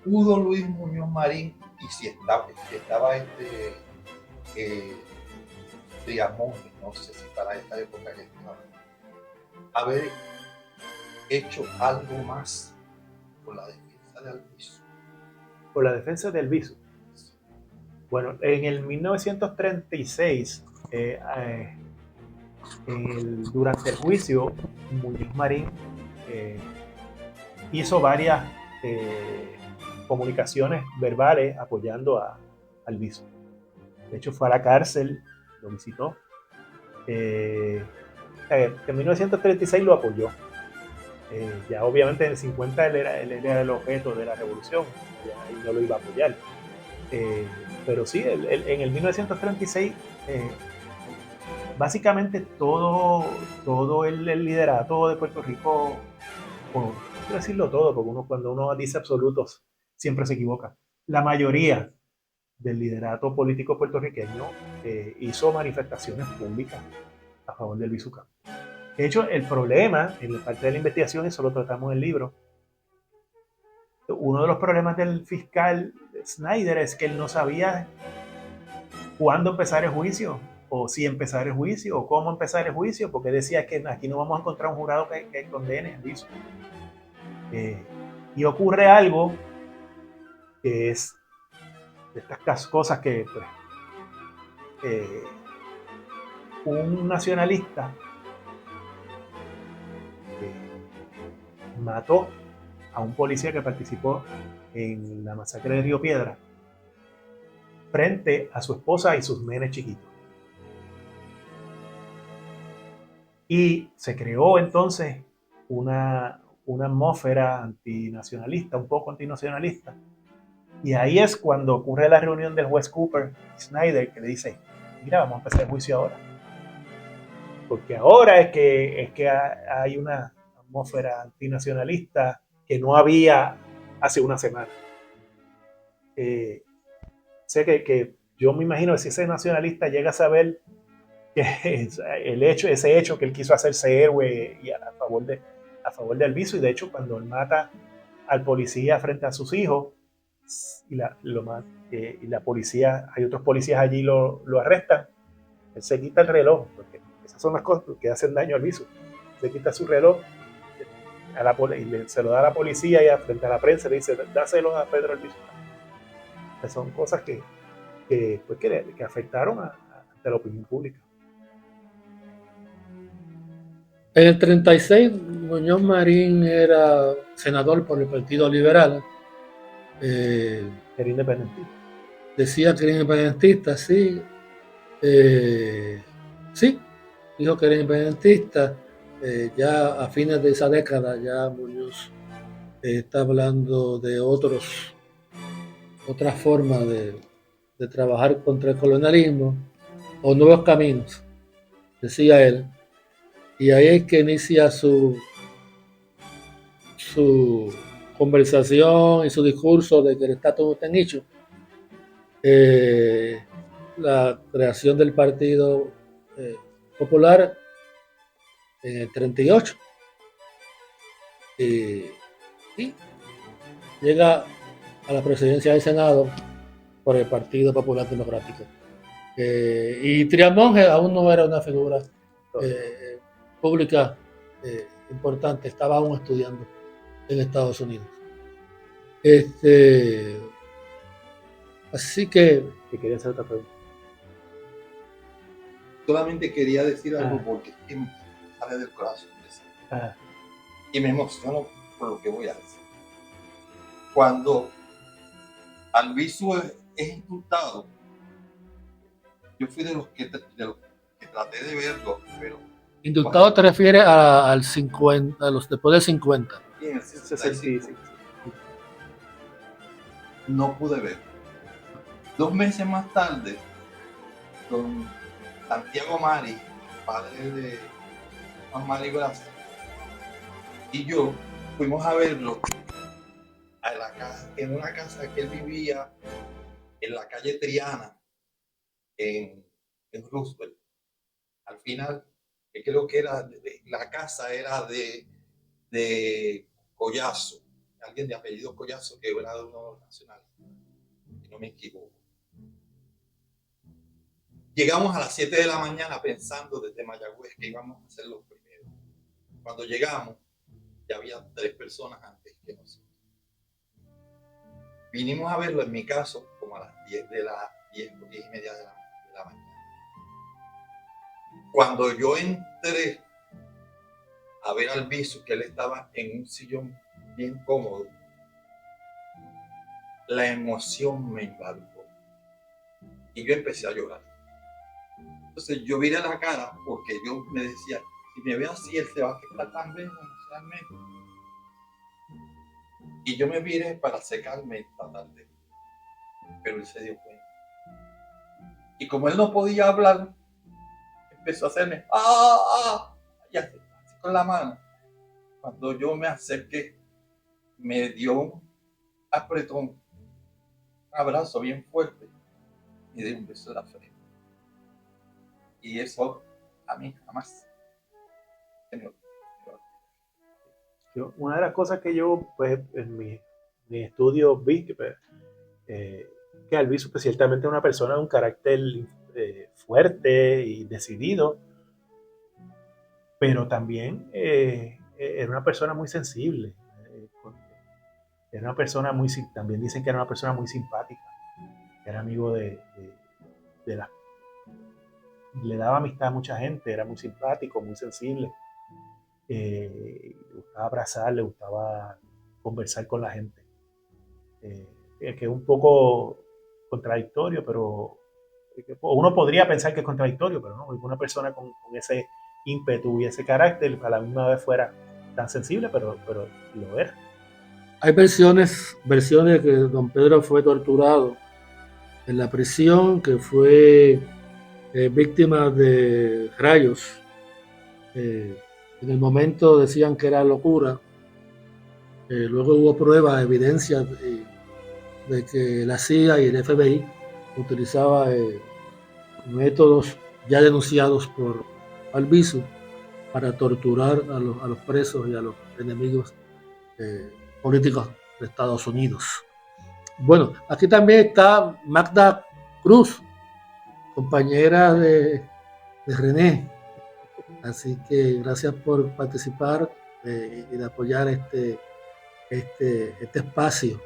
¿pudo Luis Muñoz Marín, y si estaba Triamonte, no sé si para esta época ya estaba, haber hecho algo más por la defensa de Albizu? Por la defensa de Albizu. Bueno, en el 1936, durante el juicio, Muñoz Marín hizo varias comunicaciones verbales apoyando a Albizu. De hecho, fue a la cárcel, lo visitó. En 1936 lo apoyó. Ya obviamente en el 50 él era el objeto de la revolución, y no lo iba a apoyar. Pero sí, en el 1936, básicamente todo el liderato de Puerto Rico, bueno, no quiero decirlo todo, porque cuando uno dice absolutos siempre se equivoca. La mayoría del liderato político puertorriqueño hizo manifestaciones públicas a favor del Albizu Campos. De hecho, el problema, en la parte de la investigación, eso lo tratamos en el libro, uno de los problemas del fiscal Snyder es que él no sabía cuándo empezar el juicio, o si empezar el juicio, o cómo empezar el juicio, porque decía que aquí no vamos a encontrar un jurado que condene el Albizu. Y ocurre algo que es de estas cosas que pues, un nacionalista mató a un policía que participó en la masacre de Río Piedra frente a su esposa y sus nenes chiquitos. Y se creó entonces una atmósfera antinacionalista, un poco antinacionalista. Y ahí es cuando ocurre la reunión del juez Cooper Snyder, que le dice, mira, vamos a empezar el juicio ahora. Porque ahora es que hay una atmósfera antinacionalista que no había hace una semana. Sé que yo me imagino que si ese nacionalista llega a saber que ese hecho que él quiso hacerse héroe y a favor de Albizu, y de hecho cuando él mata al policía frente a sus hijos y la policía, hay otros policías allí lo arrestan, él se quita el reloj, porque esas son las cosas que hacen daño a Albizu. Se quita su reloj y se lo da a la policía y frente a la prensa le dice, dáselo a Pedro Albizu. Son cosas que afectaron a la opinión pública. En el 36, Muñoz Marín era senador por el Partido Liberal. Era independentista. Decía que era independentista, sí. Sí, dijo que era independentista. Ya a fines de esa década, ya Muñoz está hablando de otras formas de trabajar contra el colonialismo o nuevos caminos, decía él. Y ahí es que inicia su conversación y su discurso de que el estatus no está en hecho. La creación del Partido Popular en el 38. Y llega a la presidencia del Senado por el Partido Popular Democrático. Y Trián Monge aún no era una figura pública importante, estaba aún estudiando en Estados Unidos. Así que... ¿Qué quería hacer otra pregunta? Solamente quería decir algo porque es que me sale del corazón. Y me emociono por lo que voy a decir. Cuando Albizu es indultado, yo fui de los que traté de verlo, pero... Indultado te refiere al 50, a los después del 50. Y en el 65 no pude ver. 2 meses más tarde, con Santiago Mari, padre de Juan Mari Gracia, y yo fuimos a verlo en una casa que él vivía en la calle Triana, en Roosevelt. Al final, creo que la casa era de Collazo, alguien de apellido Collazo, que era de uno nacional, si no me equivoco. Llegamos a las 7 de la mañana pensando desde Mayagüez que íbamos a ser los primeros. Cuando llegamos, ya había 3 personas antes que nosotros. Vinimos a verlo, en mi caso, como a las 10 o 10 y media de la mañana. Cuando yo entré a ver al Albizu, que él estaba en un sillón bien cómodo, la emoción me invadió y yo empecé a llorar. Entonces yo viré la cara porque yo me decía, si me ve así, él se va a afectar también emocionalmente. Y yo me viré para secarme esta tarde, pero él se dio cuenta. Y como él no podía hablar, empezó a hacerme y así con la mano. Cuando yo me acerqué, me dio un apretón, un abrazo bien fuerte y de un beso en la frente. Y eso a mí jamás se me olvidó. Una de las cosas que yo, pues, en mi estudio vi que Albizu, pues, ciertamente es una persona de un carácter fuerte y decidido, pero también era una persona muy sensible. Era una persona también dicen que era una persona muy simpática, era amigo de le daba amistad a mucha gente, era muy simpático, muy sensible. Le gustaba abrazar, le gustaba conversar con la gente. Que es un poco contradictorio, pero uno podría pensar que es contradictorio, pero no, una persona con ese ímpetu y ese carácter a la misma vez fuera tan sensible, pero lo era. Hay versiones de que don Pedro fue torturado en la prisión, que fue víctima de rayos. En el momento decían que era locura. Luego hubo pruebas, evidencias de que la CIA y el FBI utilizaba métodos ya denunciados por Albizu para torturar a los presos y a los enemigos políticos de Estados Unidos. Bueno, aquí también está Magda Cruz, compañera de René. Así que gracias por participar y de apoyar este espacio.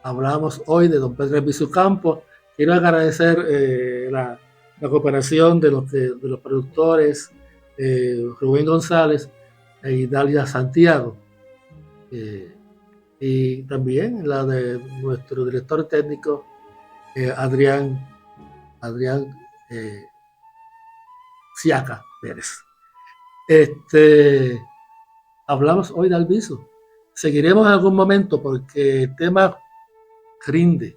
Hablamos hoy de don Pedro Albizu Campos. Quiero agradecer la cooperación de los productores Rubén González y Dalia Santiago. Y también la de nuestro director técnico Adrián Siaca Pérez. Hablamos hoy de Albizu. Seguiremos en algún momento porque el tema rinde.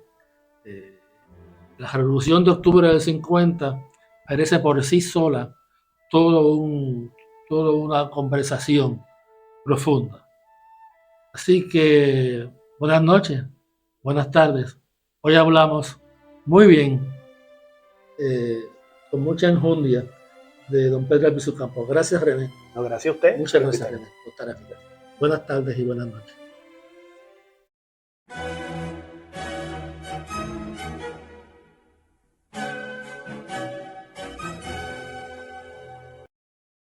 La revolución de octubre del 50 parece por sí sola toda una conversación profunda. Así que buenas noches, buenas tardes. Hoy hablamos muy bien, con mucha enjundia, de don Pedro Albizu Campos. Gracias, René. No, gracias a usted. Muchas gracias, René, por estar aquí. Buenas tardes y buenas noches.